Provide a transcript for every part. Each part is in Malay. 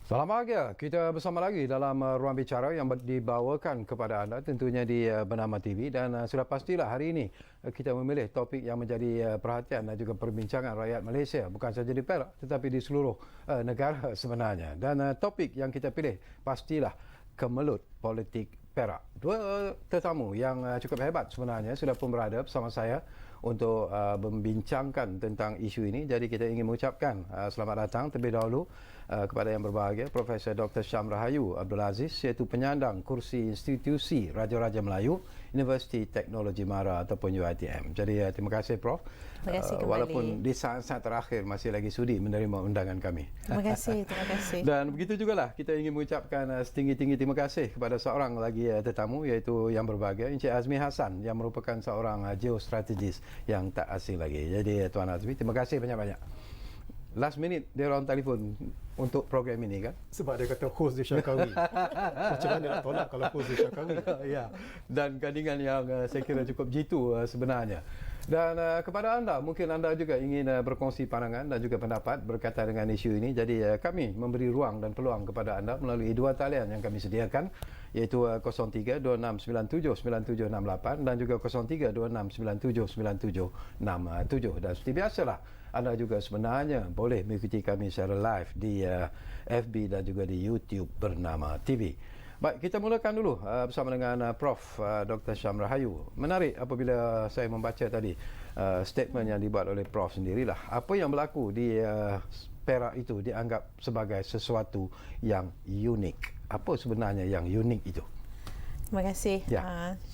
Selamat bahagia, kita bersama lagi dalam ruang bicara yang dibawakan kepada anda tentunya di Bernama TV dan sudah pastilah hari ini kita memilih topik yang menjadi perhatian dan juga perbincangan rakyat Malaysia bukan saja di Perak tetapi di seluruh negara sebenarnya. Dan topik yang kita pilih pastilah kemelut politik Perak. Dua tetamu yang cukup hebat sebenarnya sudah pun berada bersama saya untuk membincangkan tentang isu ini. Jadi kita ingin mengucapkan selamat datang terlebih dahulu kepada yang berbahagia Profesor Dr. Syam Rahayu Abdul Aziz, iaitu penyandang kursi Institusi Raja-Raja Melayu Universiti Teknologi Mara ataupun UiTM. Jadi terima kasih Prof. Terima kasih kembali. Walaupun di saat-saat terakhir masih lagi sudi menerima undangan kami. Terima kasih, terima kasih. Dan begitu jugalah kita ingin mengucapkan setinggi-tinggi terima kasih kepada seorang lagi tetamu iaitu yang berbahagia Encik Azmi Hassan yang merupakan seorang geostrategis yang tak asing lagi. Jadi Tuan Azmi, terima kasih banyak-banyak. Last minute dia orang telefon untuk program ini kan? Sebab dia kata host dia Syakawi. Macam mana nak tolak kalau host dia Syakawi? Ya. Dan kandingan yang saya kira cukup jitu sebenarnya. Dan kepada anda, mungkin anda juga ingin berkongsi pandangan dan juga pendapat berkaitan dengan isu ini. Jadi kami memberi ruang dan peluang kepada anda melalui dua talian yang kami sediakan, iaitu 0326979768 dan juga 0326979767. Dan seperti biasalah, anda juga sebenarnya boleh mengikuti kami secara live di FB dan juga di YouTube Bernama TV. Baik, kita mulakan dulu bersama dengan Prof. Dr. Syam Rahayu. Menarik apabila saya membaca tadi statement yang dibuat oleh Prof sendirilah. Apa yang berlaku di Perak itu dianggap sebagai sesuatu yang unik. Apa sebenarnya yang unik itu? Terima kasih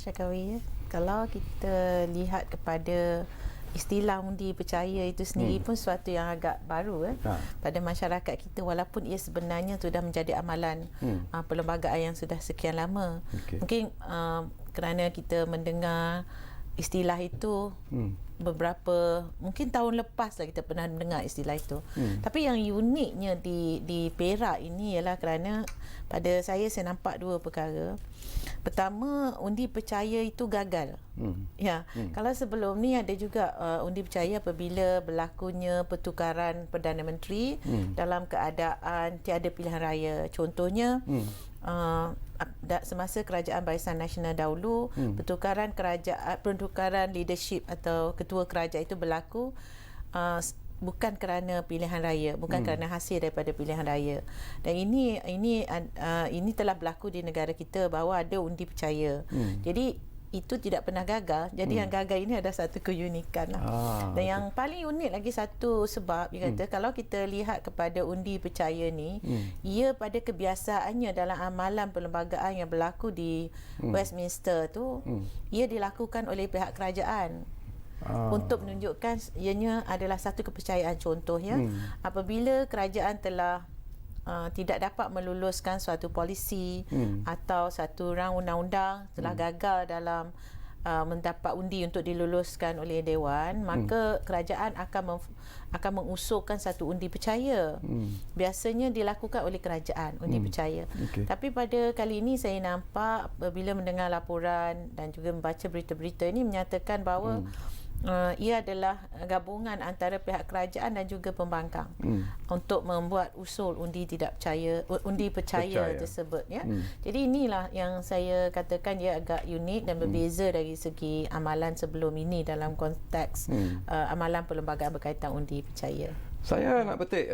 Syakawi. Kalau kita lihat kepada istilah undi percaya itu sendiri pun sesuatu yang agak baru pada masyarakat kita, walaupun ia sebenarnya sudah menjadi amalan perlembagaan yang sudah sekian lama. Mungkin kerana kita mendengar istilah itu beberapa, mungkin tahun lepas lah kita pernah mendengar istilah itu. Tapi yang uniknya di Perak ini ialah kerana pada saya nampak dua perkara. Pertama, undi percaya itu gagal. Kalau sebelum ni ada juga undi percaya apabila berlakunya pertukaran Perdana Menteri dalam keadaan tiada pilihan raya. Contohnya semasa Kerajaan Barisan Nasional dahulu, pertukaran leadership atau ketua kerajaan itu berlaku bukan kerana pilihan raya, bukan kerana hasil daripada pilihan raya. Dan ini telah berlaku di negara kita bahawa ada undi percaya. Jadi itu tidak pernah gagal. Jadi yang gagal ini ada satu keunikan lah. Dan yang paling unik lagi satu sebab dia kata, kalau kita lihat kepada undi percaya ni, ia pada kebiasaannya dalam amalan perlembagaan yang berlaku di Westminster tu, ia dilakukan oleh pihak kerajaan. Untuk menunjukkan ianya adalah satu kepercayaan. Contohnya apabila kerajaan telah tidak dapat meluluskan suatu polisi atau satu rang undang-undang, telah gagal dalam mendapat undi untuk diluluskan oleh Dewan, maka kerajaan akan mengusulkan satu undi percaya. Biasanya dilakukan oleh kerajaan undi percaya. Tapi pada kali ini saya nampak apabila mendengar laporan dan juga membaca berita-berita ini menyatakan bahawa ia adalah gabungan antara pihak kerajaan dan juga pembangkang untuk membuat usul undi percaya tersebut Jadi inilah yang saya katakan ia agak unik dan berbeza dari segi amalan sebelum ini dalam konteks amalan perlembagaan berkaitan undi percaya. Saya nak petik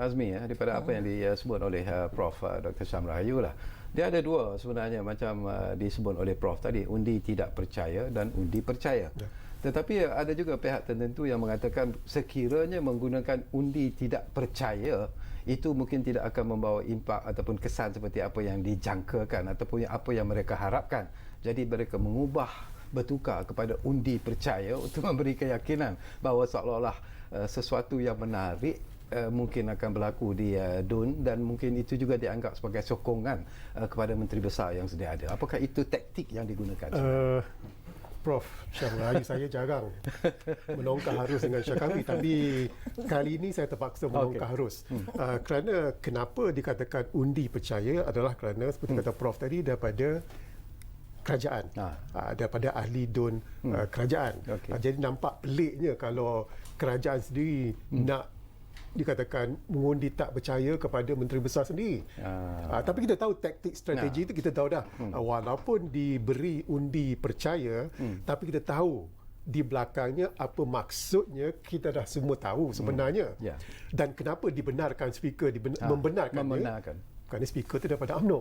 Azmi daripada apa yang disebut oleh Prof. Dr. Syam Rahayu lah. Dia ada dua sebenarnya macam disebut oleh Prof tadi, undi tidak percaya dan undi percaya. Tetapi ada juga pihak tertentu yang mengatakan sekiranya menggunakan undi tidak percaya, itu mungkin tidak akan membawa impak ataupun kesan seperti apa yang dijangkakan ataupun apa yang mereka harapkan. Jadi mereka bertukar kepada undi percaya untuk memberi keyakinan bahawa seolah-olah sesuatu yang menarik mungkin akan berlaku di DUN, dan mungkin itu juga dianggap sebagai sokongan kepada menteri besar yang sedia ada. Apakah itu taktik yang digunakan? Prof. Syam Rahayu, saya jarang menongkar harus dengan Syakawi, tapi kali ini saya terpaksa menongkar harus. Kerana kenapa dikatakan undi percaya adalah kerana seperti kata Prof tadi, daripada kerajaan, daripada ahli DUN kerajaan. Jadi nampak peliknya kalau kerajaan sendiri nak dikatakan mengundi tak percaya kepada Menteri Besar sendiri. Tapi kita tahu taktik strategi itu kita tahu dah. Walaupun diberi undi percaya, tapi kita tahu di belakangnya apa maksudnya kita dah semua tahu sebenarnya. Dan kenapa dibenarkan speaker membenarkan. Kerana speaker itu daripada UMNO.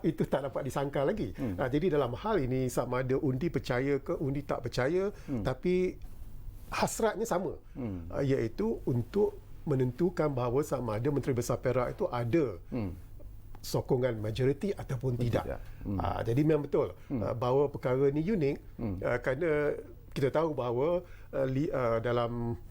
Itu tak dapat disangka lagi. Jadi dalam hal ini sama ada undi percaya ke undi tak percaya, tapi hasratnya sama. Iaitu untuk menentukan bahawa sama ada Menteri Besar Perak itu ada sokongan majoriti ataupun tidak. Jadi memang betul bahawa perkara ini unik kerana kita tahu bahawa dalam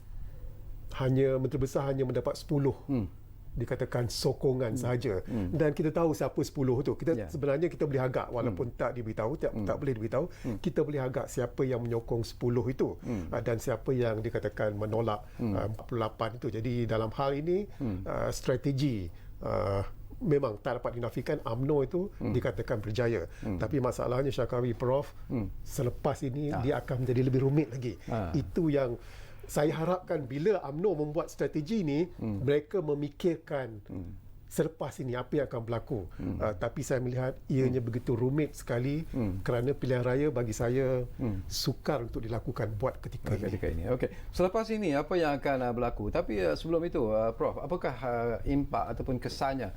Menteri Besar hanya mendapat 10 dikatakan sokongan sahaja. Dan kita tahu siapa 10 tu. Sebenarnya kita boleh agak walaupun tak diberitahu, tak boleh diberitahu, kita boleh agak siapa yang menyokong 10 itu dan siapa yang dikatakan menolak 48 itu. Jadi dalam hal ini strategi memang tak dapat dinafikan UMNO itu dikatakan berjaya. Tapi masalahnya Syakawi Prof, selepas ini dia akan menjadi lebih rumit lagi. Itu yang saya harapkan bila UMNO membuat strategi ini, mereka memikirkan selepas ini apa yang akan berlaku. Tapi saya melihat ianya begitu rumit sekali kerana pilihan raya bagi saya sukar untuk dilakukan buat ketika ini. Okey. Selepas ini apa yang akan berlaku? Tapi sebelum itu Prof, apakah impak ataupun kesannya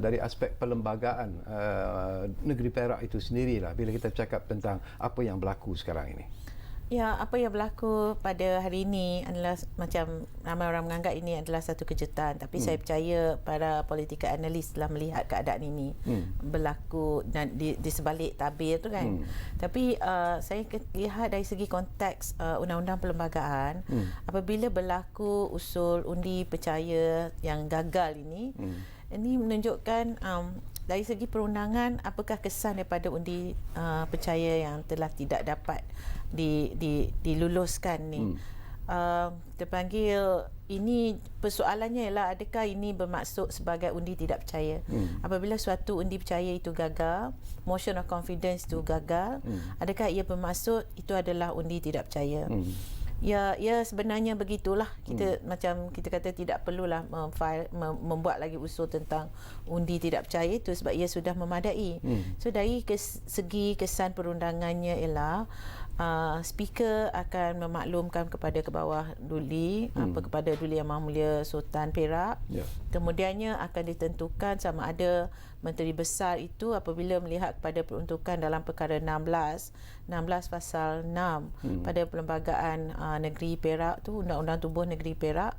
dari aspek perlembagaan negeri Perak itu sendirilah bila kita cakap tentang apa yang berlaku sekarang ini? Ya, apa yang berlaku pada hari ini adalah macam ramai orang menganggap ini adalah satu kejutan, tapi saya percaya para political analis telah melihat keadaan ini berlaku dan di sebalik tabir tu kan. Tapi saya lihat dari segi konteks undang-undang perlembagaan, apabila berlaku usul undi percaya yang gagal ini menunjukkan dari segi perundangan apakah kesan daripada undi percaya yang telah tidak dapat diluluskan ni. Terpanggil ini, persoalannya ialah adakah ini bermaksud sebagai undi tidak percaya. Apabila suatu undi percaya itu gagal, motion of confidence itu gagal, adakah ia bermaksud itu adalah undi tidak percaya? Ya sebenarnya begitulah. Kita macam kita kata tidak perlulah membuat lagi usul tentang undi tidak percaya itu sebab ia sudah memadai. So dari segi kesan perundangannya ialah speaker akan memaklumkan kepada ke bawah duli kepada Duli Yang Maha Mulia Sultan Perak. Kemudiannya akan ditentukan sama ada Menteri Besar itu apabila melihat kepada peruntukan dalam perkara 16 pasal 6 pada Perlembagaan Negeri Perak tu, Undang-Undang Tubuh Negeri Perak.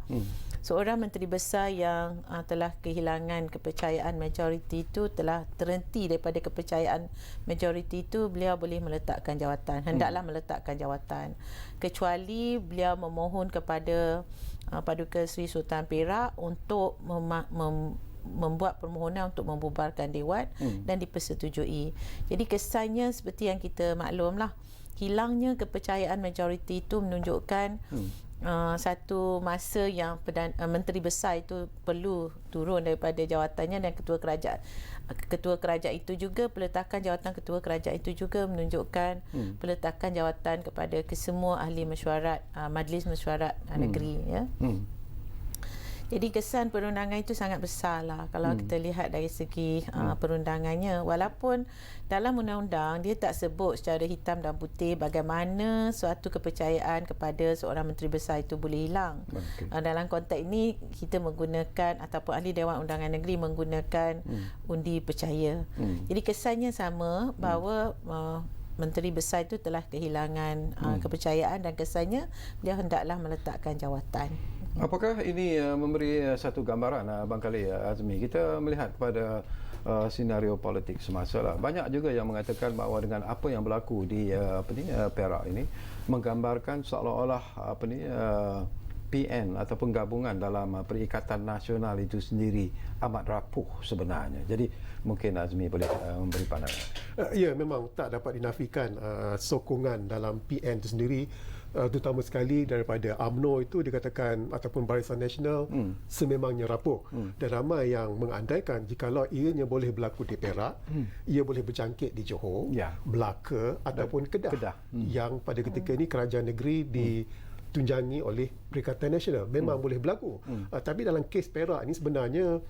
Seorang Menteri Besar yang telah kehilangan kepercayaan majoriti itu, telah terhenti daripada kepercayaan majoriti itu, beliau boleh meletakkan jawatan, hendaklah meletakkan jawatan, kecuali beliau memohon kepada Paduka Seri Sultan Perak untuk membuat permohonan untuk membubarkan Dewan dan dipersetujui. Jadi kesannya seperti yang kita maklumlah, hilangnya kepercayaan majoriti itu menunjukkan satu masa yang Menteri Besar itu perlu turun daripada jawatannya, dan ketua kerajaan itu juga, peletakan jawatan ketua kerajaan itu juga menunjukkan peletakan jawatan kepada kesemua ahli mesyuarat, Majlis Mesyuarat Negeri. Jadi kesan perundangan itu sangat besar lah kalau kita lihat dari segi perundangannya. Walaupun dalam undang-undang dia tak sebut secara hitam dan putih bagaimana suatu kepercayaan kepada seorang Menteri Besar itu boleh hilang. Dalam konteks ini kita menggunakan, ataupun ahli Dewan Undangan Negeri menggunakan undi percaya. Jadi kesannya sama bahawa Menteri Besar itu telah kehilangan kepercayaan, dan kesannya dia hendaklah meletakkan jawatan. Apakah ini memberi satu gambaran barangkali Azmi, kita melihat kepada senario politik semasa lah. Banyak juga yang mengatakan bahawa dengan apa yang berlaku di Perak ini menggambarkan seolah-olah PN atau penggabungan dalam Perikatan Nasional itu sendiri amat rapuh sebenarnya. Jadi mungkin Azmi boleh memberi pandangan. Ya, memang tak dapat dinafikan sokongan dalam PN itu sendiri, terutama sekali daripada UMNO itu dikatakan, ataupun Barisan Nasional sememangnya rapuh. Dan ramai yang mengandaikan jikalau ianya boleh berlaku di Perak, ia boleh berjangkit di Johor, Melaka ataupun Kedah. Yang pada ketika ini kerajaan negeri ditunjangi oleh Perikatan Nasional. Memang boleh berlaku. Tapi dalam kes Perak ni sebenarnya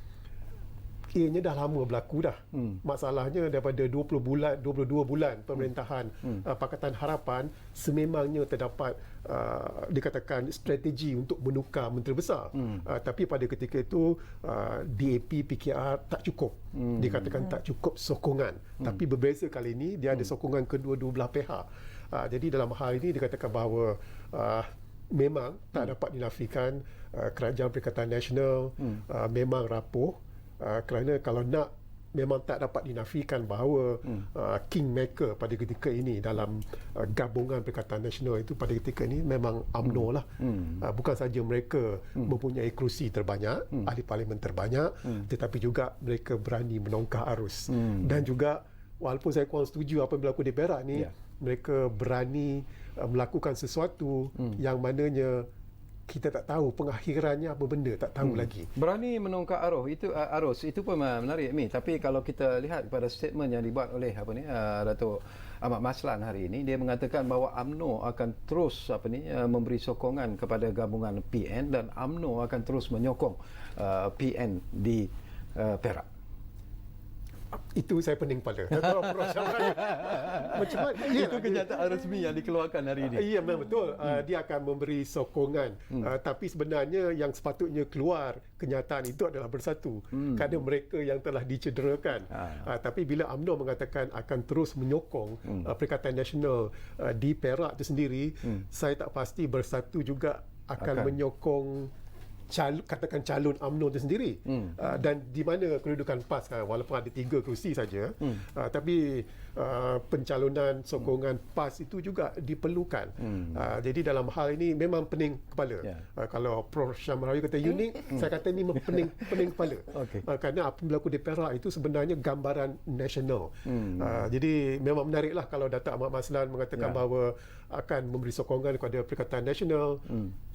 ianya dah lama berlaku dah. Masalahnya daripada 22 bulan pemerintahan Pakatan Harapan, sememangnya terdapat dikatakan strategi untuk menukar Menteri Besar. Tapi pada ketika itu DAP PKR tak cukup. Dikatakan tak cukup sokongan. Tapi berbeza kali ini dia ada sokongan kedua-dua belah pihak. Jadi dalam hal ini dikatakan bahawa memang tak dapat dinafikan kerajaan Perikatan Nasional memang rapuh. Kerana kalau nak, memang tak dapat dinafikan bahawa kingmaker pada ketika ini dalam gabungan Perikatan Nasional itu pada ketika ini memang UMNO lah. Bukan saja mereka mempunyai kerusi terbanyak, ahli parlimen terbanyak, tetapi juga mereka berani menongkar arus. Dan juga walaupun saya kurang setuju apa yang berlaku di Perak ni, mereka berani melakukan sesuatu yang mananya kita tak tahu pengakhirannya apa benda, tak tahu lagi. Berani menongkar arus itu pun menarik Mi. Tapi kalau kita lihat pada statement yang dibuat oleh Datuk Ahmad Maslan hari ini, dia mengatakan bahawa UMNO akan terus memberi sokongan kepada gabungan PN dan UMNO akan terus menyokong PN di Perak. Itu saya pening kepala. Kalau Prof Syamrani macam mana? Itu kenyataan resmi yang dikeluarkan hari ini. Ya, memang betul. Dia akan memberi sokongan. Tapi sebenarnya yang sepatutnya keluar kenyataan itu adalah bersatu. Kerana mereka yang telah dicederakan. Tapi bila UMNO mengatakan akan terus menyokong Perikatan Nasional di Perak itu sendiri, saya tak pasti bersatu juga akan menyokong katakan calon UMNO itu sendiri. Dan di mana kedudukan PAS kan, walaupun ada 3 kerusi saja, tapi pencalonan sokongan PAS itu juga diperlukan. Jadi dalam hal ini memang pening kepala. Kalau Prof Syamrani kata unik, saya kata ini pening kepala. Kerana apa yang berlaku di Perak itu sebenarnya gambaran nasional. Jadi memang menariklah kalau Datuk Ahmad Maslan mengatakan bahawa akan memberi sokongan kepada Perikatan Nasional.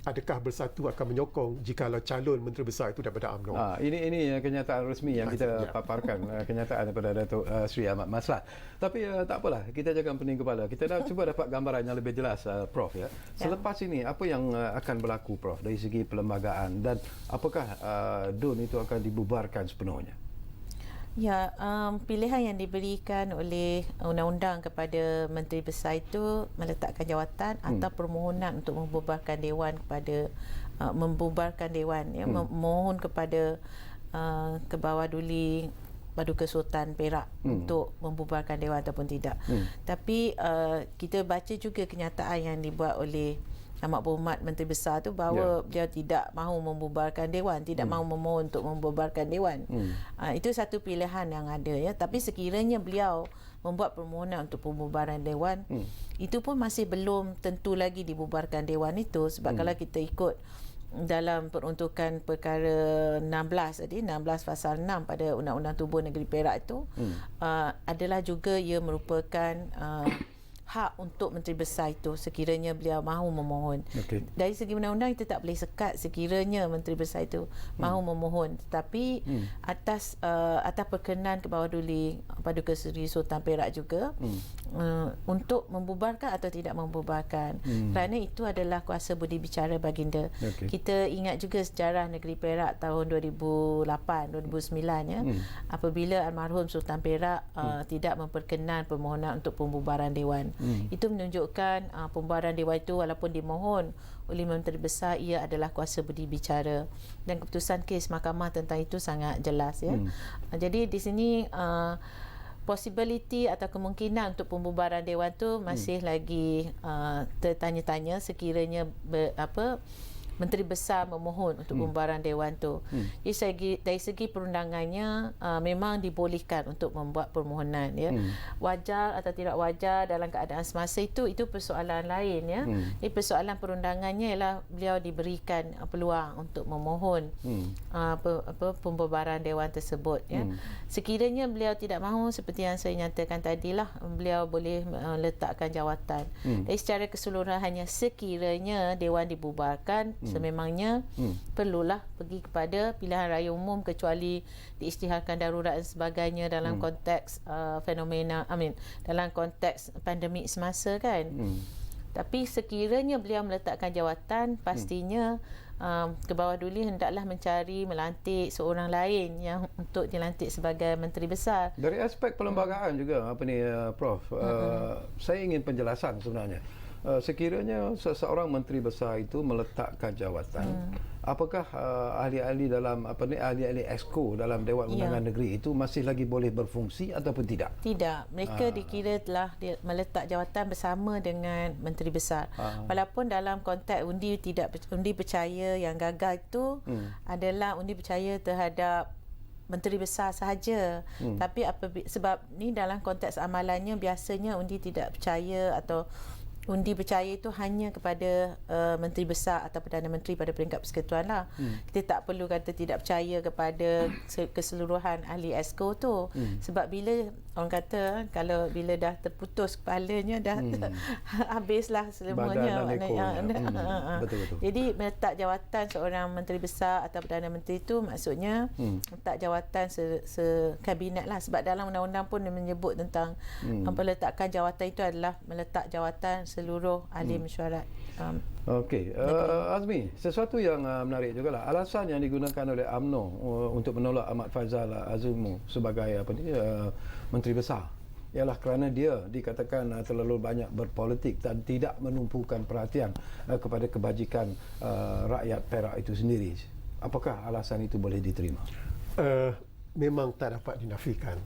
Adakah bersatu akan menyokong jikalau calon Menteri Besar itu daripada UMNO? Ini kenyataan resmi yang kita paparkan, kenyataan daripada Datuk Sri Ahmad Maslan. Tapi tak apalah, kita jangan pening kepala. Kita dah cuba dapat gambaran yang lebih jelas, Prof. Selepas ini, apa yang akan berlaku, Prof, dari segi perlembagaan, dan apakah DUN itu akan dibubarkan sepenuhnya? Ya, pilihan yang diberikan oleh undang-undang kepada Menteri Besar itu meletakkan jawatan atau permohonan untuk membubarkan Dewan kepada membubarkan Dewan, memohon kepada Kebawah Duli Paduka Sultan Perak untuk membubarkan Dewan ataupun tidak. Tapi kita baca juga kenyataan yang dibuat oleh Amat Berhormat Menteri Besar tu bahawa beliau tidak mahu membubarkan Dewan, tidak mahu memohon untuk membubarkan Dewan. Itu satu pilihan yang ada ya. Tapi sekiranya beliau membuat permohonan untuk pembubaran Dewan, itu pun masih belum tentu lagi dibubarkan Dewan itu. Sebab kalau kita ikut dalam peruntukan perkara 16 tadi, 16 pasal 6 pada Undang-Undang Tubuh Negeri Perak itu adalah juga ia merupakan hak untuk Menteri Besar itu sekiranya beliau mahu memohon. Dari segi undang-undang kita tak boleh sekat sekiranya Menteri Besar itu mahu memohon, tetapi atas perkenan Kebawah Duli Paduka Seri Sultan Perak juga untuk membubarkan atau tidak membubarkan. Kerana itu adalah kuasa budi bicara baginda. Kita ingat juga sejarah negeri Perak tahun 2008 2009 ya, apabila almarhum Sultan Perak tidak memperkenan permohonan untuk pembubaran Dewan. Itu menunjukkan pembubaran Dewan itu walaupun dimohon oleh Menteri Besar, ia adalah kuasa budi bicara, dan keputusan kes mahkamah tentang itu sangat jelas ya. Jadi di sini possibility atau kemungkinan untuk pembubaran Dewan tu masih lagi tertanya-tanya sekiranya Menteri Besar memohon untuk pembubaran Dewan tu. Jadi dari segi perundangannya memang dibolehkan untuk membuat permohonan ya. Wajar atau tidak wajar dalam keadaan semasa itu persoalan lain ya. Jadi persoalan perundangannya ialah beliau diberikan peluang untuk memohon pembubaran Dewan tersebut ya. Sekiranya beliau tidak mahu, seperti yang saya nyatakan tadilah, beliau boleh letakkan jawatan. Jadi secara keseluruhannya sekiranya Dewan dibubarkan, sememangnya perlulah pergi kepada pilihan raya umum, kecuali diisytiharkan darurat dan sebagainya dalam konteks dalam konteks pandemik semasa kan. Tapi sekiranya beliau meletakkan jawatan, pastinya ke bawah duli hendaklah melantik seorang lain yang untuk dilantik sebagai Menteri Besar. Dari aspek perlembagaan juga Prof, saya ingin penjelasan sebenarnya. Sekiranya seseorang Menteri Besar itu meletakkan jawatan, apakah ahli-ahli dalam ahli-ahli Exco dalam Dewan Undangan Negeri itu masih lagi boleh berfungsi ataupun tidak? Tidak, mereka dikira telah meletak jawatan bersama dengan Menteri Besar. Walaupun dalam konteks undi percaya yang gagal itu adalah undi percaya terhadap Menteri Besar sahaja. Tapi sebab ni dalam konteks amalannya biasanya undi tidak percaya atau undi percaya itu hanya kepada Menteri Besar atau Perdana Menteri pada peringkat persekutuan lah. Kita tak perlu kata tidak percaya kepada keseluruhan ahli Exco tu. Sebab bila orang kata kalau bila dah terputus kepalanya dah habislah selamanya. Betul-betul. Jadi meletak jawatan seorang Menteri Besar atau Perdana Menteri itu maksudnya letak jawatan sekabinet lah. Sebab dalam undang-undang pun dia menyebut tentang peletakan jawatan itu adalah meletak jawatan seluruh ahli mesyuarat. Okey, Azmi, sesuatu yang menarik jugalah alasan yang digunakan oleh UMNO untuk menolak Ahmad Faizal Azumu sebagai Menteri Besar ialah kerana dia dikatakan terlalu banyak berpolitik dan tidak menumpukan perhatian kepada kebajikan rakyat Perak itu sendiri. Apakah alasan itu boleh diterima? Memang tak dapat dinafikan.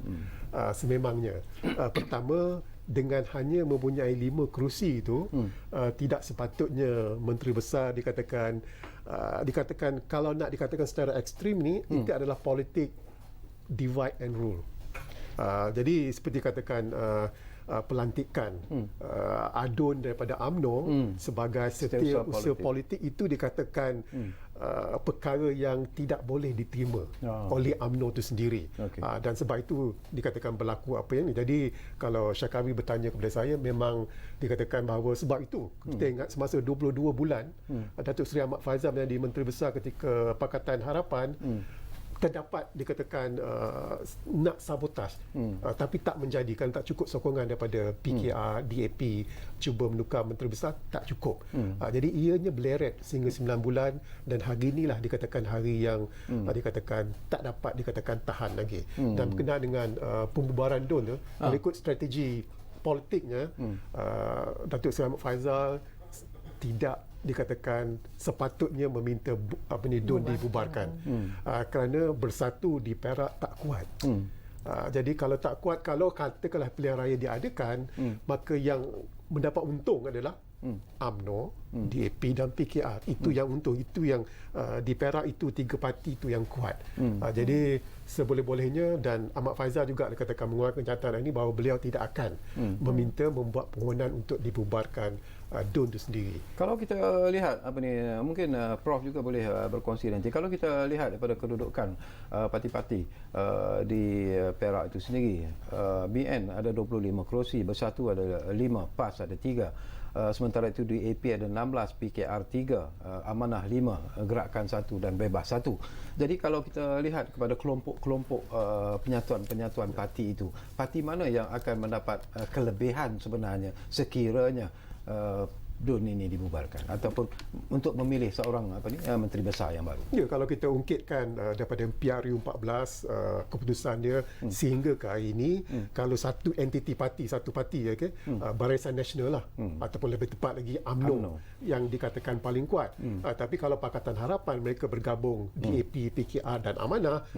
Sememangnya. Pertama, dengan hanya mempunyai 5 kerusi itu, tidak sepatutnya Menteri Besar dikatakan kalau nak dikatakan secara ekstrim ni, itu adalah politik divide and rule. Jadi seperti katakan pelantikan adun daripada UMNO sebagai setiausaha politik itu dikatakan perkara yang tidak boleh diterima oleh UMNO itu sendiri. Dan sebab itu dikatakan berlaku apa yang ni. Jadi kalau Syakawi bertanya kepada saya, memang dikatakan bahawa sebab itu kita ingat semasa 22 bulan Datuk Seri Ahmad Faizal menjadi Menteri Besar ketika Pakatan Harapan, terdapat dikatakan nak sabotaj, tapi tak menjadikan, tak cukup sokongan daripada PKR, DAP cuba menukar Menteri Besar, tak cukup. Jadi ianya beleret sehingga 9 bulan dan hari inilah dikatakan hari yang dikatakan tak dapat dikatakan tahan lagi. Dan berkenaan dengan pembubaran DUN tu, kalau ikut strategi politiknya, Datuk Seri Ahmad Faizal tidak dikatakan sepatutnya meminta DUN dibubarkan kerana bersatu di Perak tak kuat. Jadi kalau tak kuat, kalau katakanlah pilihan raya diadakan, maka yang mendapat untung adalah UMNO, DAP dan PKR. Itu yang untung, itu yang di Perak itu 3 parti itu yang kuat. Jadi seboleh-bolehnya, dan Ahmad Faizal juga dikatakan mengeluarkan kenyataan ini bahawa beliau tidak akan meminta membuat permohonan untuk dibubarkan DUN itu sendiri. Kalau kita lihat mungkin Prof juga boleh berkongsi nanti. Kalau kita lihat daripada kedudukan parti-parti di Perak itu sendiri, BN ada 25 kerusi, Bersatu ada 5, PAS ada 3. Sementara itu di AP ada 16, PKR 3, Amanah 5, Gerakan 1 dan Bebas 1. Jadi kalau kita lihat kepada kelompok-kelompok penyatuan-penyatuan parti itu, parti mana yang akan mendapat kelebihan sebenarnya sekiranya DUN ini dibubarkan ataupun untuk memilih seorang Menteri Besar yang baru? Ya, kalau kita ungkitkan daripada PRU 14 keputusan dia sehingga ke hari ini, kalau satu entiti parti, satu parti Barisan Nasional lah, ataupun lebih tepat lagi UMNO yang dikatakan paling kuat. Tapi kalau Pakatan Harapan, mereka bergabung DAP, PKR dan Amanah,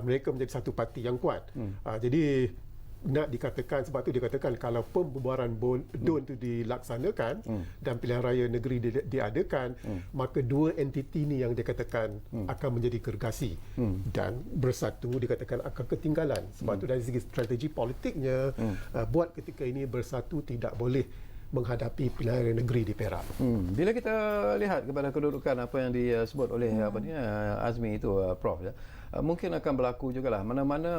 mereka menjadi satu parti yang kuat. Jadi nak dikatakan, sebab tu dikatakan kalau pembubaran DUN itu dilaksanakan dan pilihan raya negeri diadakan, maka 2 entiti ini yang dikatakan akan menjadi gergasi dan Bersatu dikatakan akan ketinggalan. Sebab tu dari segi strategi politiknya, buat ketika ini Bersatu tidak boleh menghadapi pilihan raya negeri di Perak. Bila kita lihat kepada kedudukan apa yang disebut oleh Azmi itu, Prof, mungkin akan berlaku jugalah mana-mana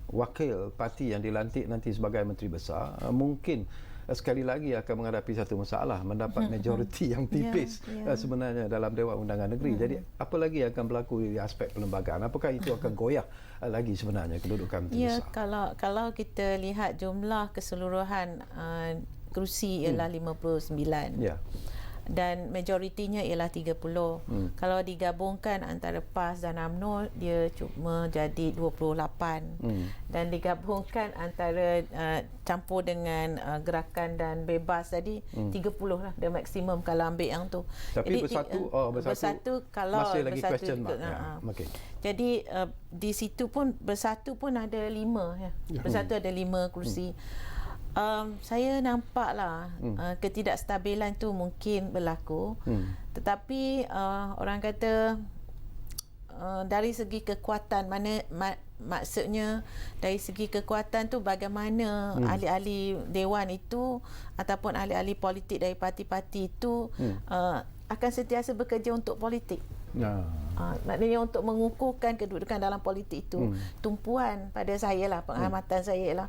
wakil parti yang dilantik nanti sebagai Menteri Besar mungkin sekali lagi akan menghadapi satu masalah, mendapat majoriti yang tipis sebenarnya dalam Dewan Undangan Negeri. Jadi apa lagi akan berlaku di aspek perlembagaan? Apakah itu akan goyah lagi sebenarnya kedudukan Menteri Besar? Kalau kita lihat jumlah keseluruhan kerusi ialah 59. Ya. Dan majoritinya ialah 30. Kalau digabungkan antara PAS dan UMNO, dia cuma jadi 28. Dan digabungkan antara campur dengan gerakan dan bebas tadi 30 lah the maksimum kalau ambil yang tu. Tapi jadi, bersatu kalau masih lagi bersatu question mark. juga, Okey. Jadi di situ pun bersatu pun ada 5 ya. Bersatu ada 5 kerusi. Saya nampaklah ketidakstabilan tu mungkin berlaku, tetapi orang kata dari segi kekuatan maksudnya dari segi kekuatan tu bagaimana ahli-ahli dewan itu ataupun ahli-ahli politik dari parti-parti itu akan sentiasa bekerja untuk politik. Maknanya untuk mengukuhkan kedudukan dalam politik itu, tumpuan pada saya lah, pengamatan saya lah,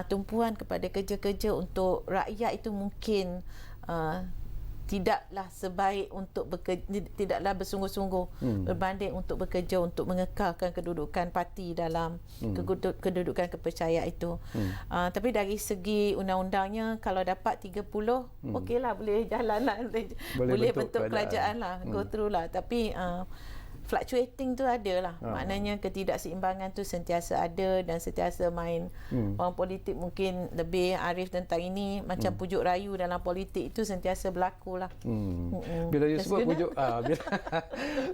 tumpuan kepada kerja-kerja untuk rakyat itu mungkin tidaklah sebaik untuk bekerja, tidaklah bersungguh-sungguh berbanding untuk bekerja untuk mengekalkan kedudukan parti dalam kedudukan kepercayaan itu. Tapi dari segi undang-undangnya kalau dapat 30, okeylah, boleh jalan lah, boleh bentuk kerajaan lah, go through lah. Tapi fluctuating tu ada lah. Maknanya ketidakseimbangan tu sentiasa ada dan sentiasa main. Orang politik mungkin lebih arif tentang ini, macam pujuk rayu dalam politik itu sentiasa berlaku lah. Bila you sebut pujuk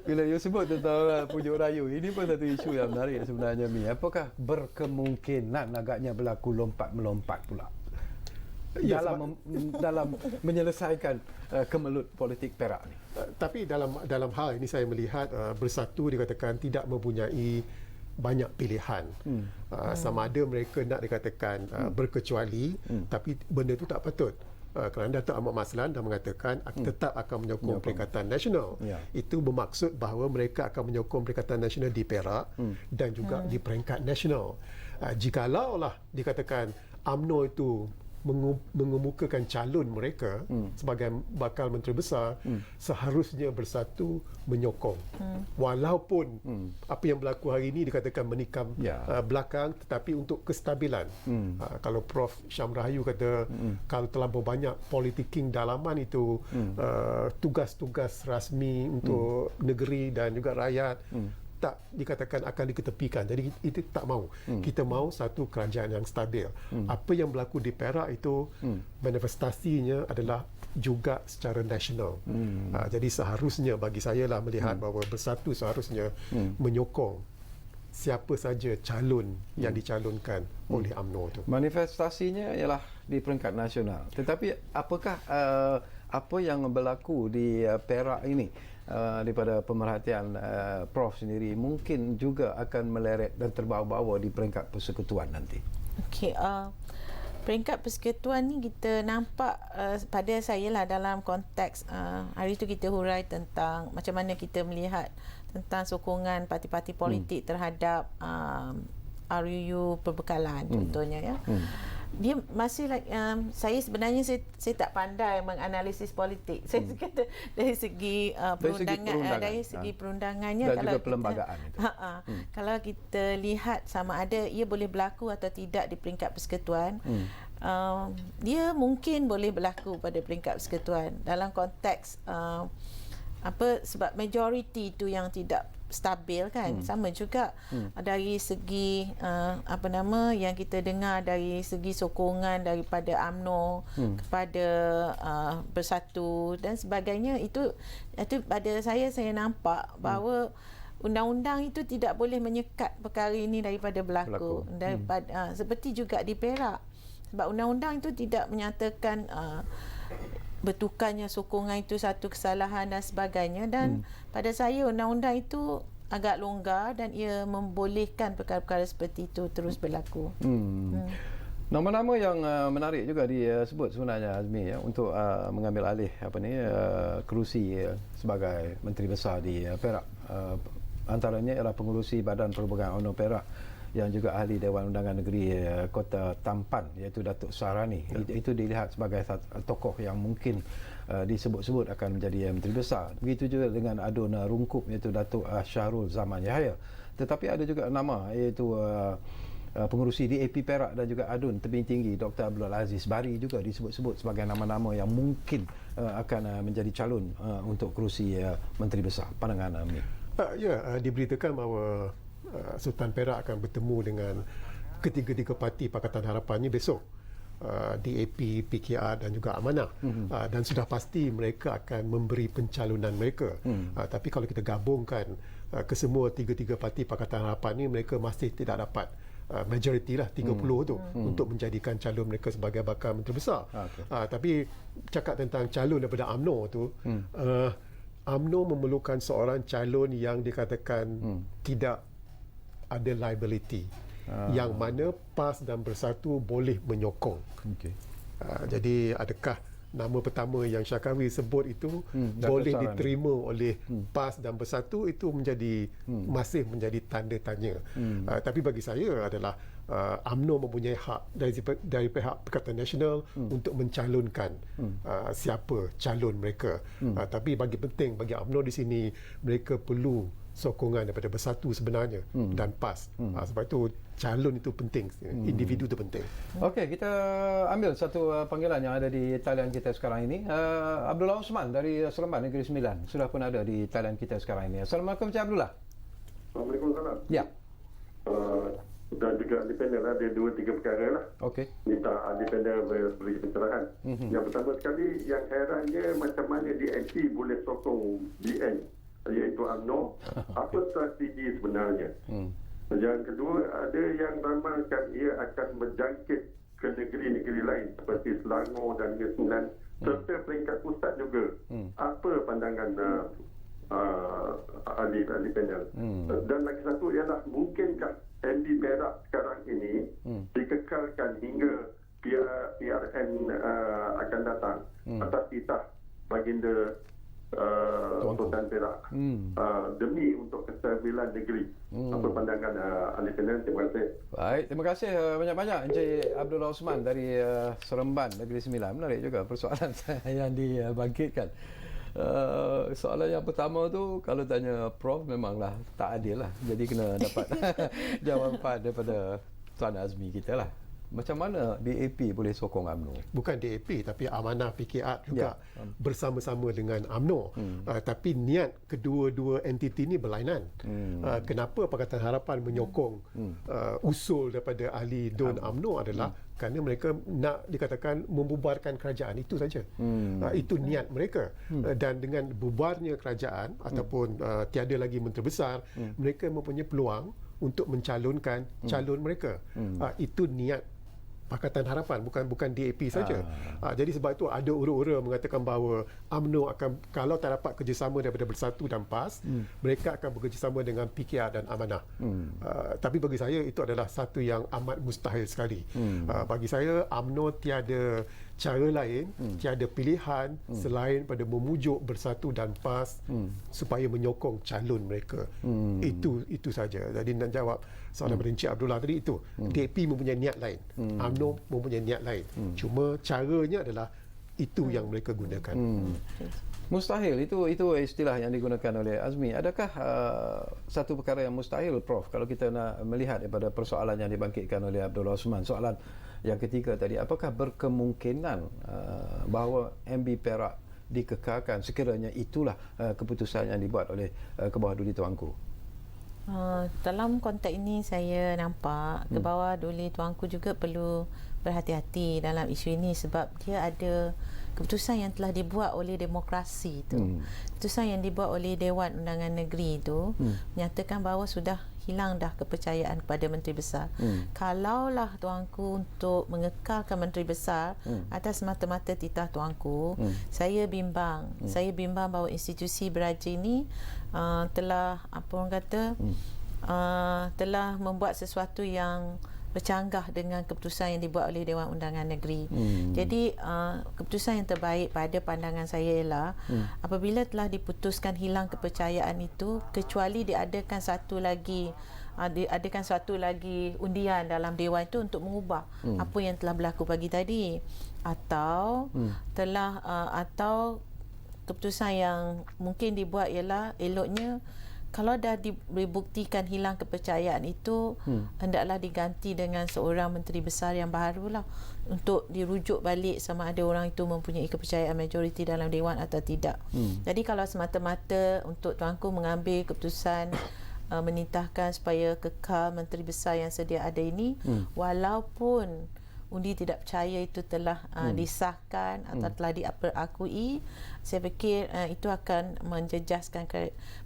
bila you sebut tentang pujuk rayu, ini pun satu isu yang menarik sebenarnya, Mi. Apakah berkemungkinan agaknya berlaku lompat-melompat pula dalam menyelesaikan kemelut politik Perak ni? Tapi dalam hal ini saya melihat bersatu dikatakan tidak mempunyai banyak pilihan. Sama ada mereka nak dikatakan berkecuali, tapi benda itu tak patut. Kerana Datuk Ahmad Maslan dah mengatakan tetap akan menyokong Perikatan Nasional. Itu bermaksud bahawa mereka akan menyokong Perikatan Nasional di Perak dan juga di peringkat nasional. Jikalaulah dikatakan UMNO itu mengemukakan calon mereka sebagai bakal Menteri Besar, seharusnya bersatu menyokong. Walaupun apa yang berlaku hari ini dikatakan menikam belakang, tetapi untuk kestabilan. Kalau Prof Syam Rahayu kata kalau terlampau banyak politicking dalaman itu, tugas-tugas rasmi untuk negeri dan juga rakyat tak dikatakan akan diketepikan. Jadi itu tak mahu. Kita mahu satu kerajaan yang stabil. Apa yang berlaku di Perak itu manifestasinya adalah juga secara nasional. Jadi seharusnya bagi saya lah melihat bahawa bersatu seharusnya menyokong siapa saja calon yang dicalonkan oleh UMNO itu. Manifestasinya ialah di peringkat nasional. Tetapi apakah apa yang berlaku di Perak ini daripada pemerhatian Prof sendiri mungkin juga akan meleret dan terbawa-bawa di peringkat persekutuan nanti? Okey, peringkat persekutuan ni kita nampak pada saya lah dalam konteks hari itu kita hurai tentang macam mana kita melihat tentang sokongan parti-parti politik terhadap RUU perbekalan contohnya ya. Dia masih saya sebenarnya saya tak pandai menganalisis politik. Saya kata dari segi perundangannya dan kalau juga perlembagaan itu. Kalau kita lihat sama ada ia boleh berlaku atau tidak di peringkat persekutuan, dia mungkin boleh berlaku pada peringkat persekutuan dalam konteks sebab majoriti itu yang tidak stabil kan. Sama juga dari segi yang kita dengar dari segi sokongan daripada UMNO kepada bersatu dan sebagainya, itu pada saya nampak bahawa undang-undang itu tidak boleh menyekat perkara ini daripada berlaku. Daripada seperti juga di Perak, sebab undang-undang itu tidak menyatakan bertukarnya sokongan itu satu kesalahan dan sebagainya, dan pada saya undang-undang itu agak longgar dan ia membolehkan perkara-perkara seperti itu terus berlaku. Nama-nama yang menarik juga disebut sebenarnya, Azmi, ya, untuk mengambil alih kerusi sebagai Menteri Besar di Perak. Antaranya ialah pengurusi Badan Perhubungan UMNO Perak yang juga ahli Dewan Undangan Negeri Kota Tampan, iaitu Datuk Sarani. Itu dilihat sebagai tokoh yang mungkin disebut-sebut akan menjadi Menteri Besar. Begitu juga dengan adun rungkup, iaitu Datuk Syahrul Zaman Yahya. Tetapi ada juga nama iaitu pengerusi DAP Perak dan juga ADUN Tebing Tinggi Dr. Abdul Aziz Bari juga disebut-sebut sebagai nama-nama yang mungkin akan menjadi calon untuk kerusi Menteri Besar. Pandangan Amir. Diberitakan bahawa Sultan Perak akan bertemu dengan ketiga-tiga parti Pakatan Harapan ini besok. DAP, PKR dan juga Amanah. Dan sudah pasti mereka akan memberi pencalonan mereka. Tapi kalau kita gabungkan kesemua tiga-tiga parti Pakatan Harapan ini, mereka masih tidak dapat majoriti lah 30 tu untuk menjadikan calon mereka sebagai bakal Menteri Besar. Tapi cakap tentang calon daripada UMNO tu, UMNO memerlukan seorang calon yang dikatakan tidak ada liability. Yang mana PAS dan Bersatu boleh menyokong. Jadi adakah nama pertama yang Syakawi sebut itu boleh diterima oleh PAS dan Bersatu, itu masih menjadi tanda tanya. Tapi bagi saya adalah UMNO mempunyai hak dari pihak Pakatan Nasional untuk mencalonkan siapa calon mereka. Tapi bagi UMNO di sini, mereka perlu sokongan daripada Bersatu sebenarnya dan PAS. Sebab itu calon itu penting, individu itu penting. Okey, kita ambil satu panggilan yang ada di talian kita sekarang ini. Abdullah Osman dari Seremban Negeri Sembilan sudah pun ada di talian kita sekarang ini. Assalamualaikum Encik Abdullah. Waalaikumsalam. Ya. Dan juga independen ada 2-3 perkara lah. Okey. Minta independen beri pencerahan. Yang pertama sekali, yang herannya macam mana DAP boleh sokong BN, iaitu UMNO. Apa strategi sebenarnya? Yang kedua, ada yang ramalkan ia akan menjangkit ke negeri-negeri lain seperti Selangor dan Negeri Sembilan serta peringkat pusat juga. Apa pandangan ahli panel? Dan lagi satu ialah, mungkinkah MB Perak sekarang ini dikekalkan hingga PRN akan datang atas titah baginda Sultan Perak demi untuk kestabilan negeri? Apa pandangan ahli panel? Terima kasih. Baik, terima kasih banyak-banyak Encik Abdullah Osman dari Seremban Negeri Sembilan. Menarik juga persoalan saya yang dibangkitkan. Soalan yang pertama tu, kalau tanya Prof, memanglah tak adil lah. Jadi kena dapat jawapan daripada Tuan Azmi kita lah. Macam mana DAP boleh sokong UMNO? Bukan DAP, tapi Amanah, PKR juga bersama-sama dengan UMNO. Tapi niat kedua-dua entiti ini berlainan. Kenapa Pakatan Harapan menyokong usul daripada ahli DUN UMNO adalah kerana mereka nak dikatakan membubarkan kerajaan, itu saja. Itu niat mereka. Dan dengan bubarnya kerajaan ataupun tiada lagi Menteri Besar, mereka mempunyai peluang untuk mencalonkan calon mereka. Itu niat Pakatan Harapan, bukan DAP saja. Jadi sebab itu ada ura-ura mengatakan bahawa UMNO akan, kalau tak dapat kerjasama daripada Bersatu dan PAS, mereka akan bekerjasama dengan PKR dan Amanah. Tapi bagi saya itu adalah satu yang amat mustahil sekali. Bagi saya UMNO tiada cara lain, tiada pilihan selain pada memujuk Bersatu dan PAS supaya menyokong calon mereka. Itu saja. Jadi nak jawab soalan daripada Encik Abdullah tadi, itu DAP mempunyai niat lain, UMNO mempunyai niat lain. Cuma caranya adalah itu yang mereka gunakan. Mustahil, itu istilah yang digunakan oleh Azmi. Adakah satu perkara yang mustahil, Prof, kalau kita nak melihat daripada persoalan yang dibangkitkan oleh Abdullah Osman? Soalan yang ketiga tadi, apakah berkemungkinan bahawa MB Perak dikekalkan sekiranya itulah keputusan yang dibuat oleh Kebawah Duli Tuanku? Dalam konteks ini saya nampak Kebawah Duli Tuanku juga perlu berhati-hati dalam isu ini, sebab dia ada keputusan yang telah dibuat oleh demokrasi itu. Keputusan yang dibuat oleh Dewan Undangan Negeri itu menyatakan bahawa sudah hilang dah kepercayaan kepada Menteri Besar. Kalaulah tuanku untuk mengekalkan Menteri Besar atas mata-mata titah tuanku, saya bimbang. Saya bimbang bahawa institusi beraja ini telah telah membuat sesuatu yang bercanggah dengan keputusan yang dibuat oleh Dewan Undangan Negeri. Jadi keputusan yang terbaik pada pandangan saya ialah apabila telah diputuskan hilang kepercayaan itu, kecuali diadakan satu lagi undian dalam Dewan itu untuk mengubah apa yang telah berlaku pagi tadi, atau atau keputusan yang mungkin dibuat ialah eloknya kalau dah dibuktikan hilang kepercayaan itu, hendaklah diganti dengan seorang menteri besar yang barulah untuk dirujuk balik sama ada orang itu mempunyai kepercayaan majoriti dalam dewan atau tidak. Jadi kalau semata-mata untuk tuanku mengambil keputusan menitahkan supaya kekal menteri besar yang sedia ada ini, walaupun undi tidak percaya itu telah disahkan atau telah diakui, saya fikir itu akan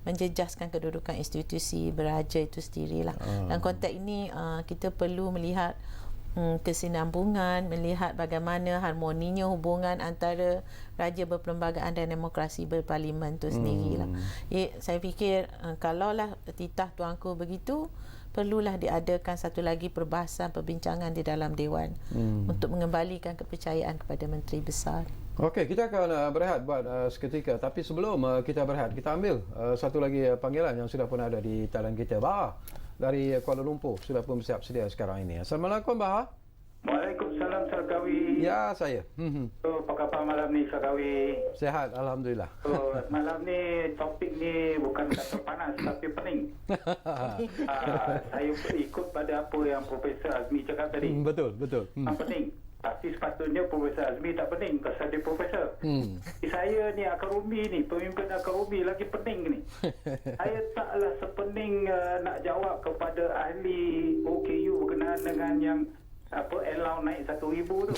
menjejaskan kedudukan institusi beraja itu sendirilah. Dalam konteks ini kita perlu melihat kesinambungan, melihat bagaimana harmoninya hubungan antara raja berperlembagaan dan demokrasi berparlimen itu sendirilah. Saya fikir kalaulah titah tuanku begitu, perlulah diadakan satu lagi perbahasan perbincangan di dalam Dewan untuk mengembalikan kepercayaan kepada menteri besar. Okey, kita akan berehat buat seketika. Tapi sebelum kita berehat, kita ambil satu lagi panggilan yang sudah pun ada di talian kita. Bah dari Kuala Lumpur sudah pun bersiap sedia sekarang ini. Assalamualaikum, Bah. Waalaikumsalam, Sarkawi. Ya, saya. Apa khabar malam ni, Sarkawi? Sehat, alhamdulillah. Malam ni topik ni bukan kata panas tapi pening. Saya ikut pada apa yang Profesor Azmi cakap tadi. Betul. Pening. Tapi sepatutnya Profesor Azmi tak pening pasal dia Profesor. Saya ni akademi ni, pemimpin akademi lagi pening ni. Saya taklah sepening nak jawab kepada ahli OKU berkenaan dengan yang allow naik 1,000 tu.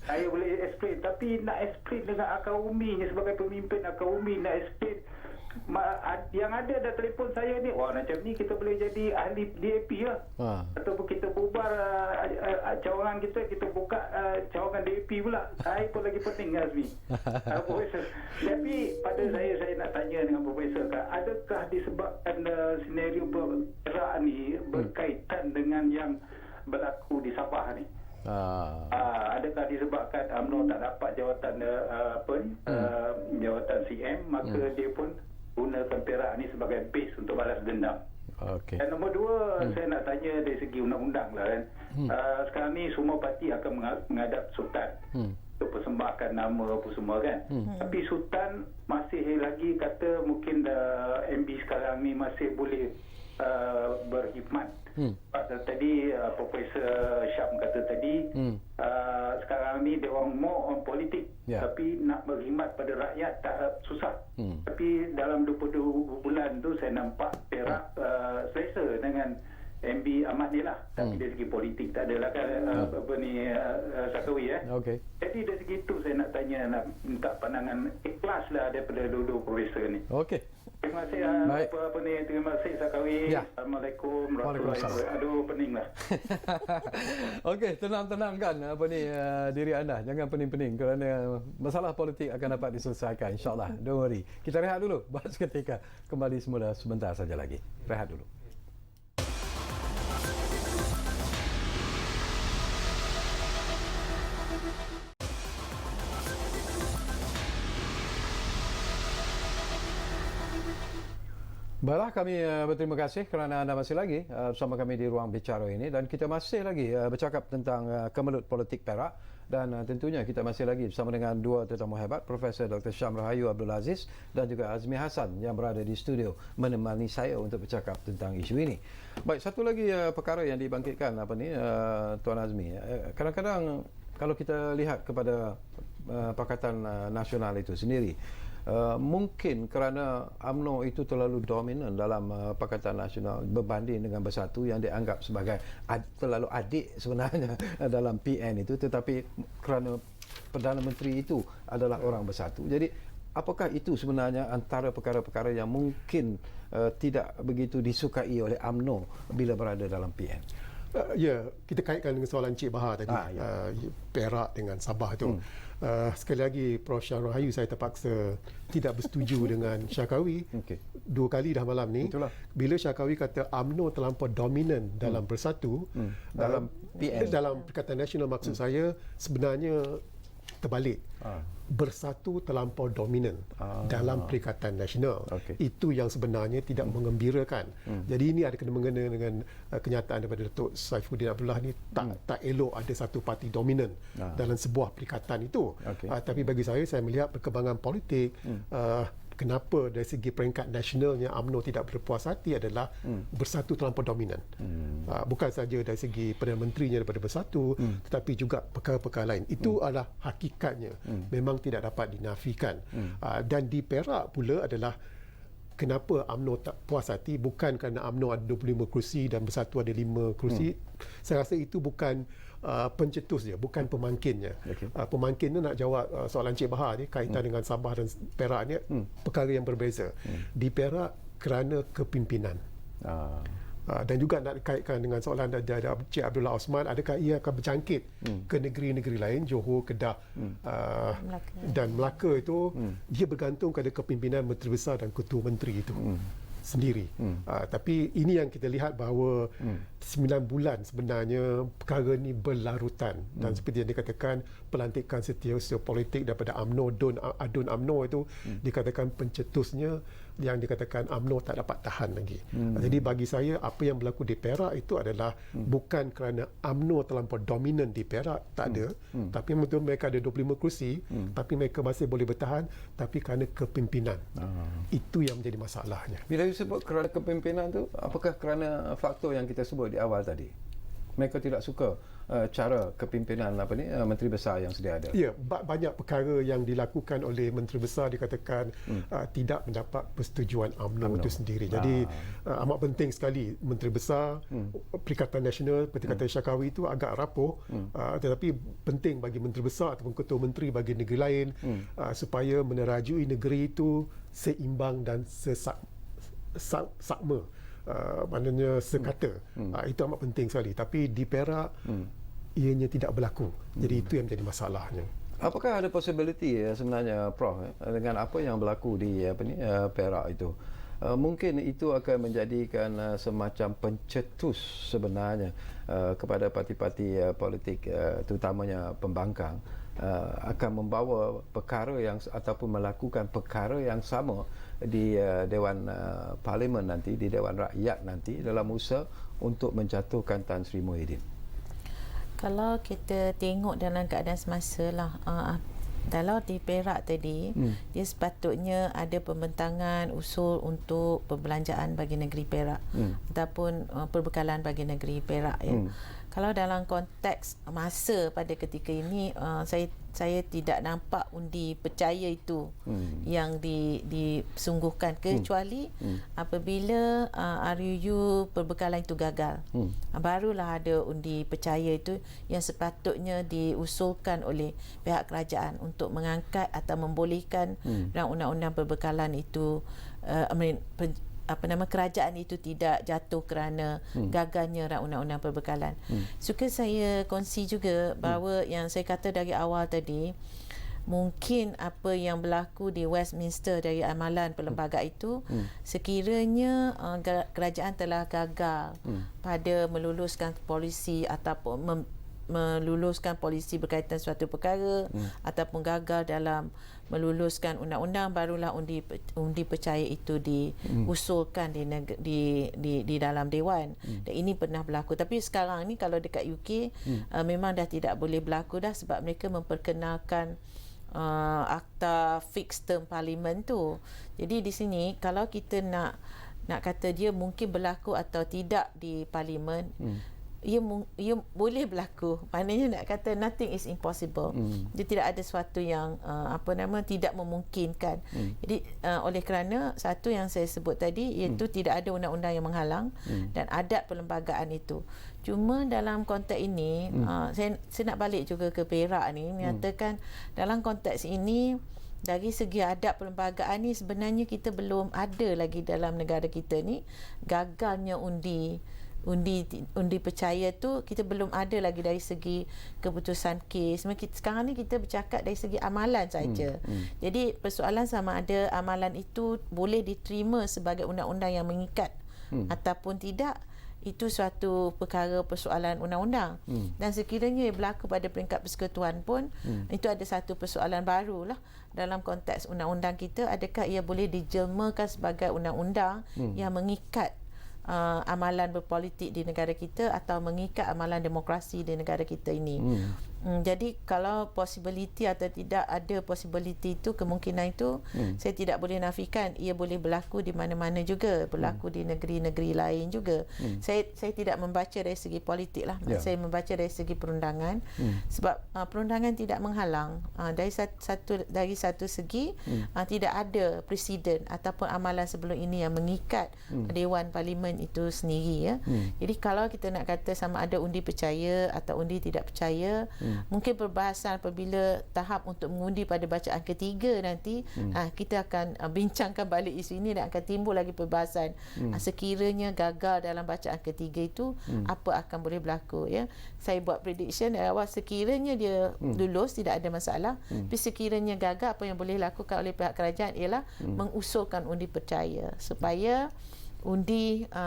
Saya boleh explain, tapi nak explain dengan akademi ni sebagai pemimpin akademi, nak explain yang ada dah telefon saya ni, wah macam ni kita boleh jadi ahli DAP lah. Ataupun kita bubar cawangan kita buka cawangan DAP pula. Saya pun lagi penting Azmi. Profesor. Tapi pada saya nak tanya dengan Profesor, adakah disebabkan senario bergerak ni berkaitan dengan yang berlaku di Sabah ni? Adakah disebabkan UMNO tak dapat jawatan jawatan CM, maka dia pun gunakan Perak ni sebagai base untuk balas dendam. Okey. Dan nombor dua, saya nak tanya dari segi undang-undang lah kan. Sekarang ni semua parti akan menghadap Sultan untuk persembahkan nama apa semua kan. Tapi Sultan masih lagi kata mungkin MB sekarang ni masih boleh berkhidmat. Tadi Profesor Syam kata tadi sekarang ni dia orang more on politik, tapi nak berkhidmat pada rakyat tak susah. Tapi dalam 22 bulan tu saya nampak Perak selesa dengan MB Ahmad ni lah. Tapi dari segi politik tak adalah kan Sarkawi Okey. Jadi dari segi itu saya nak tanya, nak minta pandangan ikhlas lah daripada dua Profesor ni. Okey. Terima kasih. Baik. Terima kasih Sarkawi. Ya. Assalamualaikum warahmatullahi wabarakatuh. Aduh, pening lah. Okey, tenangkan diri anda. Jangan pening-pening kerana masalah politik akan dapat diselesaikan insya-Allah. Don't worry. Kita rehat dulu. Buat seketika. Kembali semula sebentar saja lagi. Rehat dulu. Baiklah, kami berterima kasih kerana anda masih lagi bersama kami di Ruang Bicara ini, dan kita masih lagi bercakap tentang kemelut politik Perak, dan tentunya kita masih lagi bersama dengan dua tetamu hebat, Profesor Dr. Syam Rahayu Abdul Aziz dan juga Azmi Hassan yang berada di studio menemani saya untuk bercakap tentang isu ini. Baik, satu lagi perkara yang dibangkitkan Tuan Azmi. Kadang-kadang kalau kita lihat kepada Pakatan Nasional itu sendiri, mungkin kerana UMNO itu terlalu dominan dalam Pakatan Nasional berbanding dengan Bersatu yang dianggap sebagai terlalu adik sebenarnya dalam PN itu, tetapi kerana Perdana Menteri itu adalah orang Bersatu. Jadi apakah itu sebenarnya antara perkara-perkara yang mungkin tidak begitu disukai oleh UMNO bila berada dalam PN? Kita kaitkan dengan soalan Cik Bahar tadi, Perak dengan Sabah itu. Sekali lagi Prof. Syam Rahayu, saya terpaksa tidak bersetuju dengan Sarkawi. Dua kali dah malam ni. Itulah. Bila Sarkawi kata UMNO terlampau dominan dalam Bersatu, dalam PN, dalam Perikatan Nasional, maksud saya sebenarnya terbalik. Bersatu terlampau dominan dalam Perikatan Nasional. Itu yang sebenarnya tidak mengembirakan. Jadi ini ada kena-mengena dengan kenyataan daripada Datuk Saifuddin Abdullah ni, tak elok ada satu parti dominan dalam sebuah perikatan itu. Tapi bagi saya melihat perkembangan politik, kenapa dari segi peringkat nasionalnya UMNO tidak berpuas hati adalah bersatu terlampau dominan. Bukan saja dari segi Perdana Menterinya daripada bersatu, tetapi juga perkara-perkara lain. Itu adalah hakikatnya. Memang tidak dapat dinafikan. Dan di Perak pula adalah kenapa UMNO tak puas hati bukan kerana UMNO ada 25 kerusi dan Bersatu ada 5 kerusi. Saya rasa itu bukan pencetus dia, bukan pemangkinnya. Pemangkinnya nak jawab soalan Cik Bahar ni kaitan dengan Sabah dan Perak ni perkara yang berbeza. Di Perak kerana kepimpinan. Dan juga nak dikaitkan dengan soalan dari Cik Abdullah Osman, adakah ia akan berjangkit ke negeri-negeri lain, Johor, Kedah dan Melaka itu, dia bergantung pada kepimpinan Menteri Besar dan Ketua Menteri itu sendiri. Tapi ini yang kita lihat bahawa 9 bulan sebenarnya perkara ni berlarutan dan seperti yang dikatakan pelantikan setiausaha politik daripada UMNO, Adun UMNO itu dikatakan pencetusnya yang dikatakan UMNO tak dapat tahan lagi. Jadi bagi saya apa yang berlaku di Perak itu adalah bukan kerana UMNO terlampau dominan di Perak, tak ada, tapi betul mereka ada 25 kerusi, tapi mereka masih boleh bertahan, tapi kerana kepimpinan. Itu yang menjadi masalahnya. Bila disebut kerana kepimpinan tu, apakah kerana faktor yang kita sebut di awal tadi? Mereka tidak suka cara kepimpinan Menteri Besar yang sedia ada. Ya, banyak perkara yang dilakukan oleh Menteri Besar dikatakan tidak mendapat persetujuan UMNO itu sendiri. Jadi amat penting sekali Menteri Besar, Perikatan Nasional, Perikatan Syakawi itu agak rapuh, tetapi penting bagi Menteri Besar ataupun Ketua Menteri bagi negeri lain supaya menerajui negeri itu seimbang dan sakma. Maknanya sekata. Itu amat penting sekali. Tapi di Perak ianya tidak berlaku. Jadi itu yang menjadi masalahnya. Apakah ada possibility sebenarnya Prof dengan apa yang berlaku di Perak itu? Mungkin itu akan menjadikan semacam pencetus sebenarnya kepada parti-parti politik terutamanya pembangkang akan membawa perkara yang ataupun melakukan perkara yang sama di Dewan Parlimen nanti, di Dewan Rakyat nanti dalam usaha untuk menjatuhkan Tan Sri Muhyiddin. Kalau kita tengok dalam keadaan semasa lah, kalau di Perak tadi, dia sepatutnya ada pembentangan usul untuk perbelanjaan bagi negeri Perak ataupun perbekalan bagi negeri Perak. Kalau dalam konteks masa pada ketika ini, saya tidak nampak undi percaya itu yang disungguhkan, kecuali apabila RUU perbekalan itu gagal. Barulah ada undi percaya itu yang sepatutnya diusulkan oleh pihak kerajaan untuk mengangkat atau membolehkan undang-undang perbekalan itu, kerajaan itu tidak jatuh kerana gagalnya undang-undang perbekalan. Suka saya kongsi juga bahawa yang saya kata dari awal tadi, mungkin apa yang berlaku di Westminster dari amalan perlembagaan itu, sekiranya kerajaan telah gagal pada meluluskan polisi ataupun meluluskan polisi berkaitan suatu perkara ataupun gagal dalam meluluskan undang-undang, barulah undi percaya itu diusulkan di dalam dewan. Dan ini pernah berlaku. Tapi sekarang ni kalau dekat UK memang dah tidak boleh berlaku dah, sebab mereka memperkenalkan akta fixed term parlimen tu. Jadi di sini kalau kita nak kata dia mungkin berlaku atau tidak di parlimen, ia boleh berlaku. Maknanya nak kata nothing is impossible. Dia tidak ada sesuatu yang tidak memungkinkan. Jadi oleh kerana satu yang saya sebut tadi, iaitu tidak ada undang-undang yang menghalang dan adat perlembagaan itu. Cuma dalam konteks ini, saya nak balik juga ke Perak ni, menyatakan dalam konteks ini, dari segi adat perlembagaan ni sebenarnya kita belum ada lagi dalam negara kita ni. Gagalnya undi percaya tu kita belum ada lagi dari segi keputusan kes. Sekarang ni kita bercakap dari segi amalan saja. Jadi persoalan sama ada amalan itu boleh diterima sebagai undang-undang yang mengikat ataupun tidak, itu suatu persoalan undang-undang. Dan sekiranya berlaku pada peringkat persekutuan pun, itu ada satu persoalan baru lah dalam konteks undang-undang kita. Adakah ia boleh dijelmakan sebagai undang-undang yang mengikat amalan berpolitik di negara kita atau mengikat amalan demokrasi di negara kita ini. Jadi kalau possibility atau tidak ada possibility itu, kemungkinan itu saya tidak boleh nafikan. Ia boleh berlaku di mana-mana juga, berlaku di negeri-negeri lain juga. Saya tidak membaca dari segi politik lah. Saya membaca dari segi perundangan. Sebab perundangan tidak menghalang. Dari satu segi tidak ada presiden ataupun amalan sebelum ini yang mengikat Dewan Parlimen itu sendiri, ya. Jadi kalau kita nak kata sama ada undi percaya atau undi tidak percaya, mungkin perbahasan apabila tahap untuk mengundi pada bacaan ketiga nanti, kita akan bincangkan balik isu ini dan akan timbul lagi perbahasan. Sekiranya gagal dalam bacaan ketiga itu, apa akan boleh berlaku, ya. Saya buat prediction dari awal, sekiranya dia lulus tidak ada masalah, tapi sekiranya gagal, apa yang boleh lakukan oleh pihak kerajaan ialah mengusulkan undi percaya supaya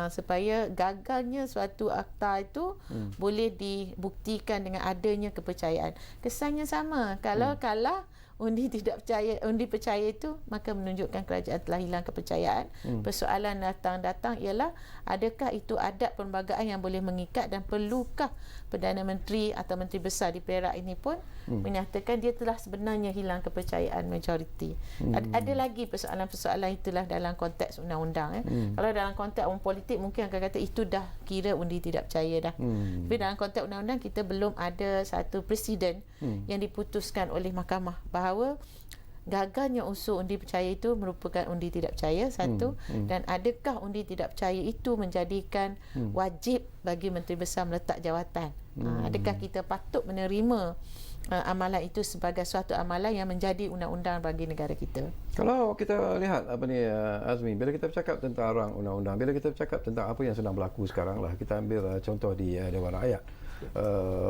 supaya gagalnya suatu akta itu boleh dibuktikan dengan adanya kepercayaan. Kesannya sama. Kalau kalah undi percaya itu, maka menunjukkan kerajaan telah hilang kepercayaan. Persoalan datang ialah, adakah itu adat perlembagaan yang boleh mengikat, dan perlukah Perdana Menteri atau Menteri Besar di Perak ini pun menyatakan dia telah sebenarnya hilang kepercayaan majoriti. Ada lagi persoalan-persoalan itulah dalam konteks undang-undang. Kalau dalam konteks orang politik mungkin akan kata itu dah kira undi tidak percaya dah. Tapi dalam konteks undang-undang kita belum ada satu presiden yang diputuskan oleh mahkamah bahawa gagalnya unsur undi percaya itu merupakan undi tidak percaya, satu. Dan adakah undi tidak percaya itu menjadikan wajib bagi Menteri Besar meletak jawatan? Adakah kita patut menerima amalan itu sebagai suatu amalan yang menjadi undang-undang bagi negara kita? Kalau kita lihat Azmi, bila kita bercakap tentang rang undang-undang, bila kita bercakap tentang apa yang sedang berlaku sekarang lah, kita ambil contoh di Dewan Rakyat.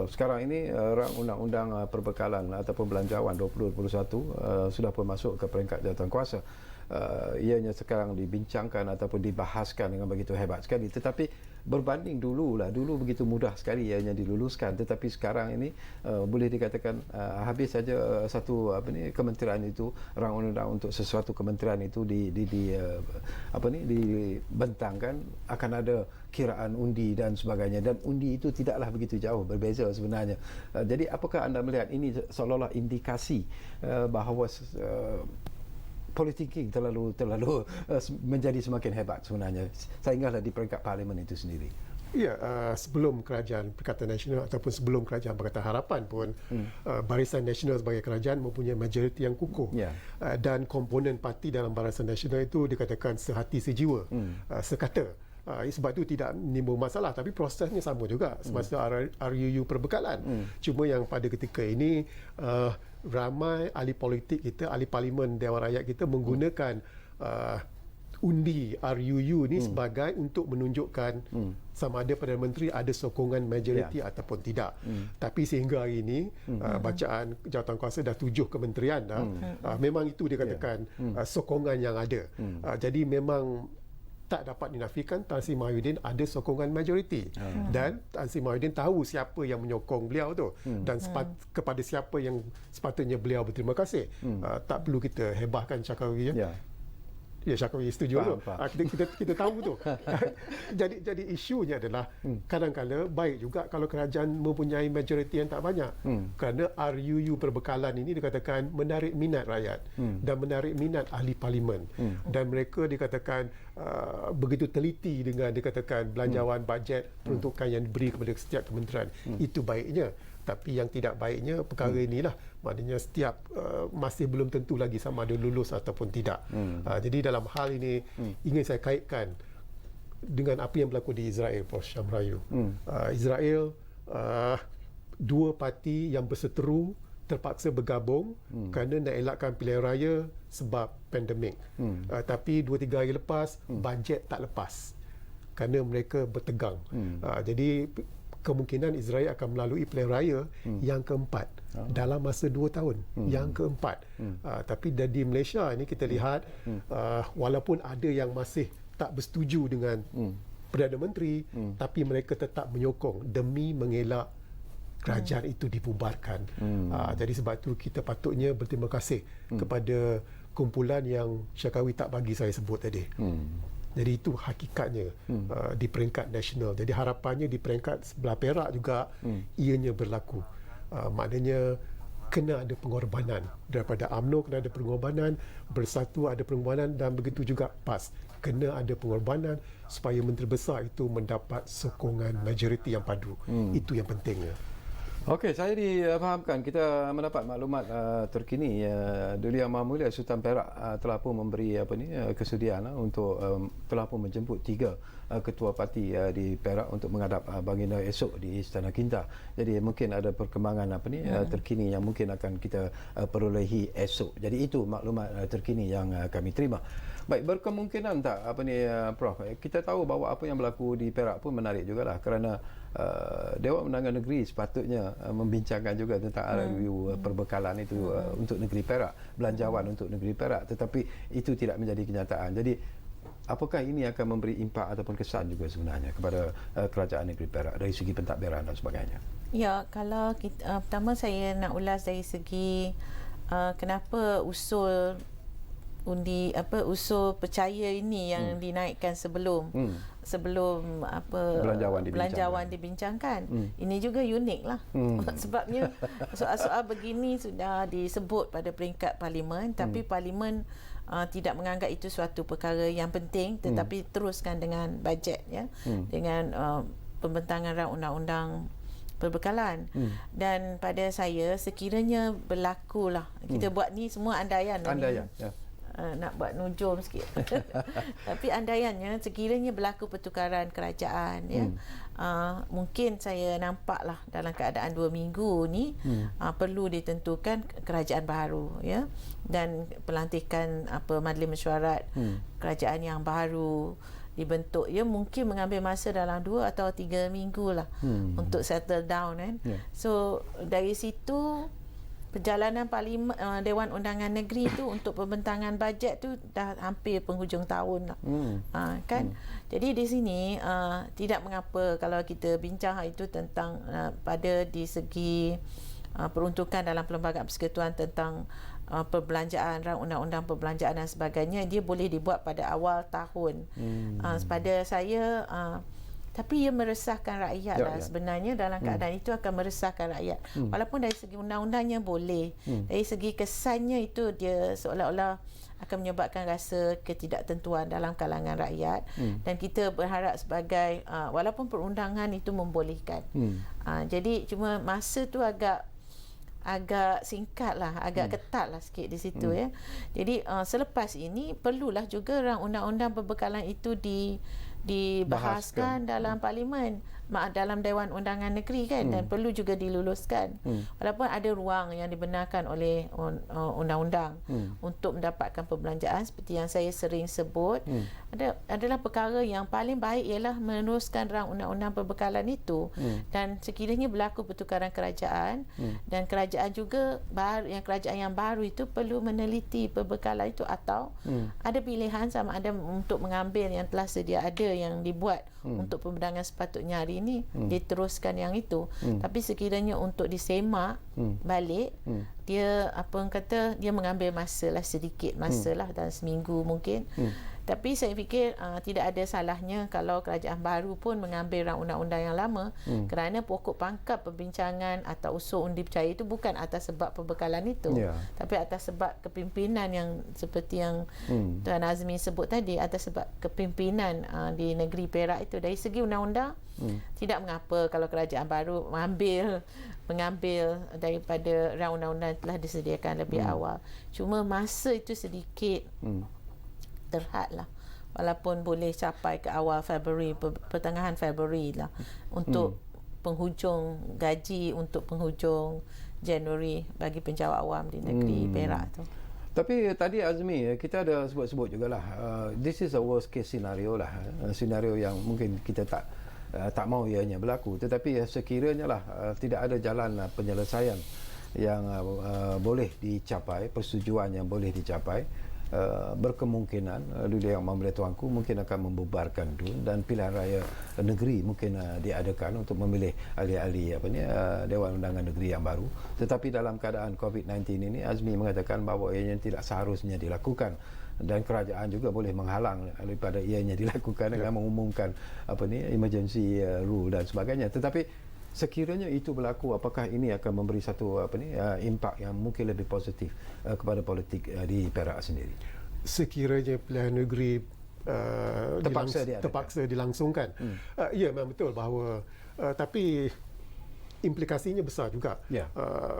Sekarang ini rang undang-undang perbekalan ataupun belanjawan 2021 sudah pun masuk ke peringkat jawatankuasa. Ianya sekarang dibincangkan ataupun dibahaskan dengan begitu hebat sekali, tetapi berbanding dulu begitu mudah sekali ianya diluluskan, tetapi sekarang ini boleh dikatakan habis saja satu kementerian itu, rang undang untuk sesuatu kementerian itu dibentangkan akan ada kiraan undi dan sebagainya, dan undi itu tidaklah begitu jauh berbeza sebenarnya. Jadi apakah anda melihat ini seolah-olah indikasi bahawa politik terlalu menjadi semakin hebat sebenarnya sehinggalah di peringkat parlimen itu sendiri? Ya, sebelum Kerajaan Perikatan Nasional ataupun sebelum Kerajaan Pakatan Harapan pun Barisan Nasional sebagai kerajaan mempunyai majoriti yang kukuh, dan komponen parti dalam Barisan Nasional itu dikatakan sehati sejiwa, sekata. Sebab itu tidak menimbul masalah, tapi prosesnya sama juga semasa RUU perbekalan. Cuma yang pada ketika ini ramai ahli politik kita, ahli parlimen Dewan Rakyat kita menggunakan undi RUU ni sebagai untuk menunjukkan sama ada Perdana Menteri ada sokongan majoriti ataupun tidak. Tapi sehingga hari ini bacaan jawatankuasa dah 7 kementerian dah, memang itu dikatakan sokongan yang ada. Jadi memang tak dapat dinafikan Tan Sri Mahyudin ada sokongan majoriti, dan Tan Sri Mahyudin tahu siapa yang menyokong beliau tu, dan kepada siapa yang sepatutnya beliau berterima kasih. Tak perlu kita hebahkan Syakawi, ya Syakawi setuju tu. Kita tahu tu. Jadi isunya adalah kadang-kadang baik juga kalau kerajaan mempunyai majoriti yang tak banyak, kerana RUU perbekalan ini dikatakan menarik minat rakyat dan menarik minat ahli parlimen, dan mereka dikatakan begitu teliti dengan dikatakan belanjawan bajet peruntukan yang diberi kepada setiap kementerian. Itu baiknya. Tapi yang tidak baiknya perkara inilah, maknanya setiap masih belum tentu lagi sama ada lulus ataupun tidak. Jadi dalam hal ini ingin saya kaitkan dengan apa yang berlaku di Israel, Prof. Syamrayu. Israel, dua parti yang berseteru terpaksa bergabung kerana nak elakkan pilihan raya sebab pandemik. Tapi 2-3 hari lepas bajet tak lepas kerana mereka bertegang. Jadi kemungkinan Israel akan melalui pilihan raya yang keempat dalam masa 2 tahun. Yang keempat. Tapi di Malaysia ini kita lihat walaupun ada yang masih tak bersetuju dengan Perdana Menteri, tapi mereka tetap menyokong demi mengelak kerajaan itu dibubarkan. Jadi sebab itu kita patutnya berterima kasih kepada kumpulan yang Syakawi tak bagi saya sebut tadi. Jadi itu hakikatnya di peringkat nasional. Jadi harapannya di peringkat sebelah Perak juga ianya berlaku. Maknanya kena ada pengorbanan daripada UMNO, kena ada pengorbanan, Bersatu ada pengorbanan, dan begitu juga PAS kena ada pengorbanan supaya Menteri Besar itu mendapat sokongan majoriti yang padu. Itu yang pentingnya. Okey, saya difahamkan kita mendapat maklumat terkini Duli Yang Maha Mulia Sultan Perak telah pun memberi kesudian untuk telah pun menjemput 3 ketua parti di Perak untuk menghadap baginda esok di Istana Kinta. Jadi mungkin ada perkembangan terkini yang mungkin akan kita perolehi esok. Jadi itu maklumat terkini yang kami terima. Baik, berkemungkinan tak Prof, kita tahu bahawa apa yang berlaku di Perak pun menarik jugalah kerana Dewan Undangan Negeri sepatutnya membincangkan juga tentang review perbekalan itu untuk negeri Perak, belanjawan untuk negeri Perak, tetapi itu tidak menjadi kenyataan. Jadi apakah ini akan memberi impak ataupun kesan juga sebenarnya kepada kerajaan negeri Perak dari segi pentadbiran dan sebagainya? Ya, kalau kita, pertama saya nak ulas dari segi kenapa usul usul percaya ini yang dinaikkan sebelum belanjawan dibincangkan. Ini juga unik lah. Sebabnya soal-soal begini sudah disebut pada peringkat parlimen, tapi parlimen tidak menganggap itu suatu perkara yang penting, tetapi teruskan dengan bajet, ya, dengan pembentangan rang undang-undang perbekalan. Dan pada saya sekiranya berlakulah, kita buat ni semua andaian. Ya. Nak buat nujum sikit. Tapi andaiannya sekiranya berlaku pertukaran kerajaan, ya, mungkin saya nampaklah dalam keadaan 2 minggu ni perlu ditentukan kerajaan baru, ya, dan pelantikan majlis mesyuarat kerajaan yang baru dibentuk, ya, mungkin mengambil masa dalam 2 atau 3 minggu lah untuk settle down, kan. So dari situ perjalanan Parlimen Dewan Undangan Negeri tu untuk pembentangan bajet tu dah hampir penghujung tahun lah. Kan. Jadi di sini tidak mengapa kalau kita bincang itu tentang pada di segi peruntukan dalam Perlembagaan Persekutuan tentang perbelanjaan, rang undang-undang perbelanjaan dan sebagainya, dia boleh dibuat pada awal tahun. Pada saya tapi ia meresahkan rakyat lah sebenarnya. Dalam keadaan itu akan meresahkan rakyat, walaupun dari segi undang-undangnya boleh, dari segi kesannya itu dia seolah-olah akan menyebabkan rasa ketidaktentuan dalam kalangan rakyat. Dan kita berharap sebagai walaupun perundangan itu membolehkan, jadi cuma masa tu agak singkat lah, agak ketat lah sikit di situ, ya. Jadi selepas ini perlulah juga rang undang-undang perbekalan itu dibahaskan dalam parlimen, dalam Dewan Undangan Negeri, kan, dan perlu juga diluluskan. Walaupun ada ruang yang dibenarkan oleh undang-undang untuk mendapatkan perbelanjaan seperti yang saya sering sebut, adalah perkara yang paling baik ialah meneruskan rang undang-undang perbekalan itu. Dan sekiranya berlaku pertukaran kerajaan, dan kerajaan juga kerajaan yang baru itu perlu meneliti perbekalan itu, atau ada pilihan sama ada untuk mengambil yang telah sedia ada yang dibuat untuk pembentangan sepatutnya hari ini, diteruskan yang itu. Tapi sekiranya untuk disemak balik, dia dia mengambil masa lah, sedikit masa lah, dalam seminggu mungkin. Tapi saya fikir tidak ada salahnya kalau kerajaan baru pun mengambil rang undang-undang yang lama, kerana pokok pangkal perbincangan atau usul undi percaya itu bukan atas sebab perbekalan itu, tapi atas sebab kepimpinan yang seperti yang Tuan Azmi sebut tadi, atas sebab kepimpinan di negeri Perak itu. Dari segi undang-undang tidak mengapa kalau kerajaan baru mengambil daripada rang undang-undang telah disediakan lebih awal. Cuma masa itu sedikit terhad lah, walaupun boleh capai ke awal Februari, pertengahan Februari lah, untuk penghujung gaji, untuk penghujung Januari bagi penjawat awam di negeri Perak tu. Tapi tadi Azmi, kita ada sebut-sebut jugalah, this is a worst case scenario lah, senario yang mungkin kita tak mahu ianya berlaku, tetapi sekiranya lah tidak ada jalan penyelesaian yang boleh dicapai, persetujuan yang boleh dicapai, berkemungkinan Duli Yang Maha Mulia Tuanku mungkin akan membubarkan DUN dan pilihan raya negeri mungkin diadakan untuk memilih ahli-ahli Dewan Undangan Negeri yang baru. Tetapi dalam keadaan COVID-19 ini, Azmi mengatakan bahawa ianya tidak seharusnya dilakukan, dan kerajaan juga boleh menghalang daripada ianya dilakukan dengan mengumumkan emergency rule dan sebagainya. Tetapi sekiranya itu berlaku, apakah ini akan memberi satu impak yang mungkin lebih positif kepada politik di Perak sendiri? Sekiranya pilihan negeri terpaksa dilangsungkan. Ya, memang betul bahawa tapi implikasinya besar juga. Ya.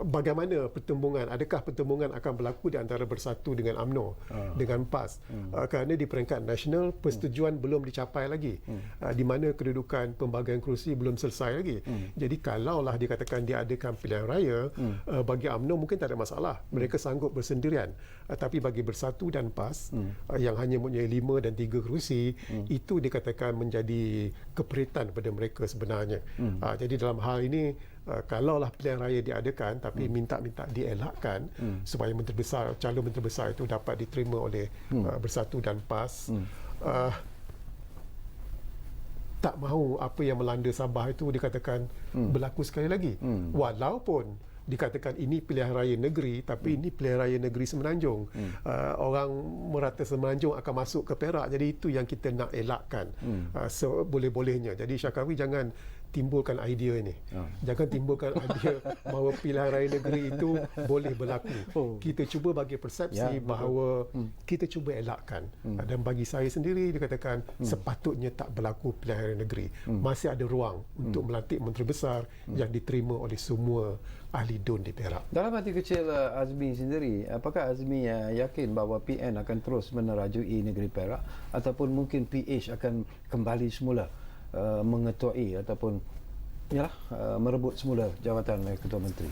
Bagaimana pertembungan, adakah pertembungan akan berlaku di antara Bersatu dengan UMNO, dengan PAS? Kerana di peringkat nasional persetujuan belum dicapai lagi, di mana kedudukan pembagian kerusi belum selesai lagi. Jadi kalaulah dikatakan diadakan pilihan raya, bagi UMNO mungkin tak ada masalah, mereka sanggup bersendirian. Tapi bagi Bersatu dan PAS yang hanya mempunyai 5 dan 3 kerusi, itu dikatakan menjadi keperitan pada mereka sebenarnya. Jadi dalam hal ini, kalaulah pilihan raya diadakan tapi minta dielakkan supaya calon menteri besar itu dapat diterima oleh Bersatu dan PAS, tak mahu apa yang melanda Sabah itu dikatakan berlaku sekali lagi. Walaupun dikatakan ini pilihan raya negeri, tapi ini pilihan raya negeri Semenanjung. Orang merata Semenanjung akan masuk ke Perak, jadi itu yang kita nak elakkan seboleh-bolehnya. Jadi Syakawi jangan timbulkan idea ini. Jangan timbulkan idea bahawa pilihan raya negeri itu boleh berlaku. Kita cuba bagi persepsi bahawa kita cuba elakkan. Dan bagi saya sendiri dikatakan sepatutnya tak berlaku pilihan raya negeri. Masih ada ruang untuk melantik menteri besar yang diterima oleh semua ahli DUN di Perak. Dalam hati kecil Azmi sendiri, apakah Azmi yakin bahawa PN akan terus menerajui negeri Perak ataupun mungkin PH akan kembali semula mengetuai ataupun merebut semula jawatan Ketua Menteri,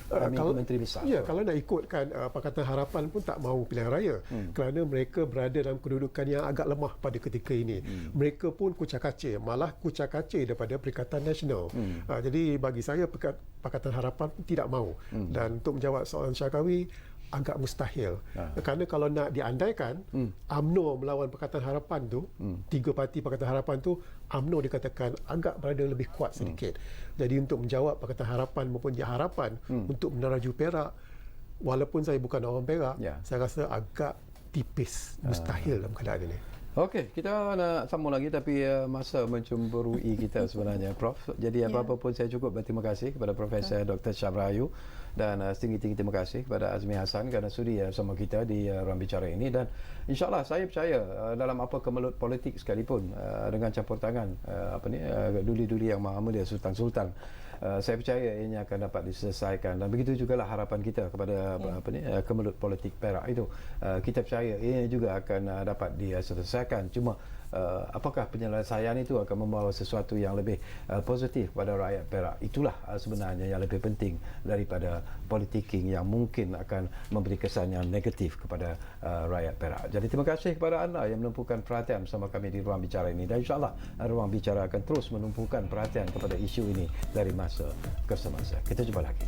Menteri Besar? Ya, kalau nak ikutkan Pakatan Harapan pun tak mahu pilihan raya kerana mereka berada dalam kedudukan yang agak lemah pada ketika ini. Mereka pun kucak-kacir, malah kucak-kacir daripada Perikatan Nasional. Jadi bagi saya Pakatan Harapan pun tidak mahu. Dan untuk menjawab soalan Syakawi, agak mustahil. Kerana kalau nak diandaikan UMNO melawan Pakatan Harapan tu, 3 parti Pakatan Harapan tu, UMNO dikatakan agak berada lebih kuat sedikit. Jadi untuk menjawab Pakatan Harapan maupun Harapan untuk meneraju Perak, walaupun saya bukan orang Perak, saya rasa agak tipis, mustahil dalam keadaan ini. Okey, kita nak sambung lagi tapi masa mencemburui kita sebenarnya, Prof. Jadi apa-apa pun saya cukup berterima kasih kepada Profesor Dr. Syamrayu dan setinggi-tinggi terima kasih kepada Azmi Hassan kerana sudi bersama kita di ruang bicara ini, dan insya-Allah saya percaya dalam apa kemelut politik sekalipun dengan campur tangan duli-duli yang Maha Mulia Sultan-Sultan, saya percaya ini akan dapat diselesaikan, dan begitu jugalah harapan kita kepada kemelut politik Perak itu. Kita percaya ini juga akan dapat diselesaikan. Cuma apakah penyelesaian itu akan membawa sesuatu yang lebih positif kepada rakyat Perak? Itulah sebenarnya yang lebih penting daripada politicking yang mungkin akan memberi kesan yang negatif kepada rakyat Perak. Jadi terima kasih kepada anda yang menumpukan perhatian bersama kami di ruang bicara ini, dan insyaAllah ruang bicara akan terus menumpukan perhatian kepada isu ini dari masa ke semasa. Kita jumpa lagi.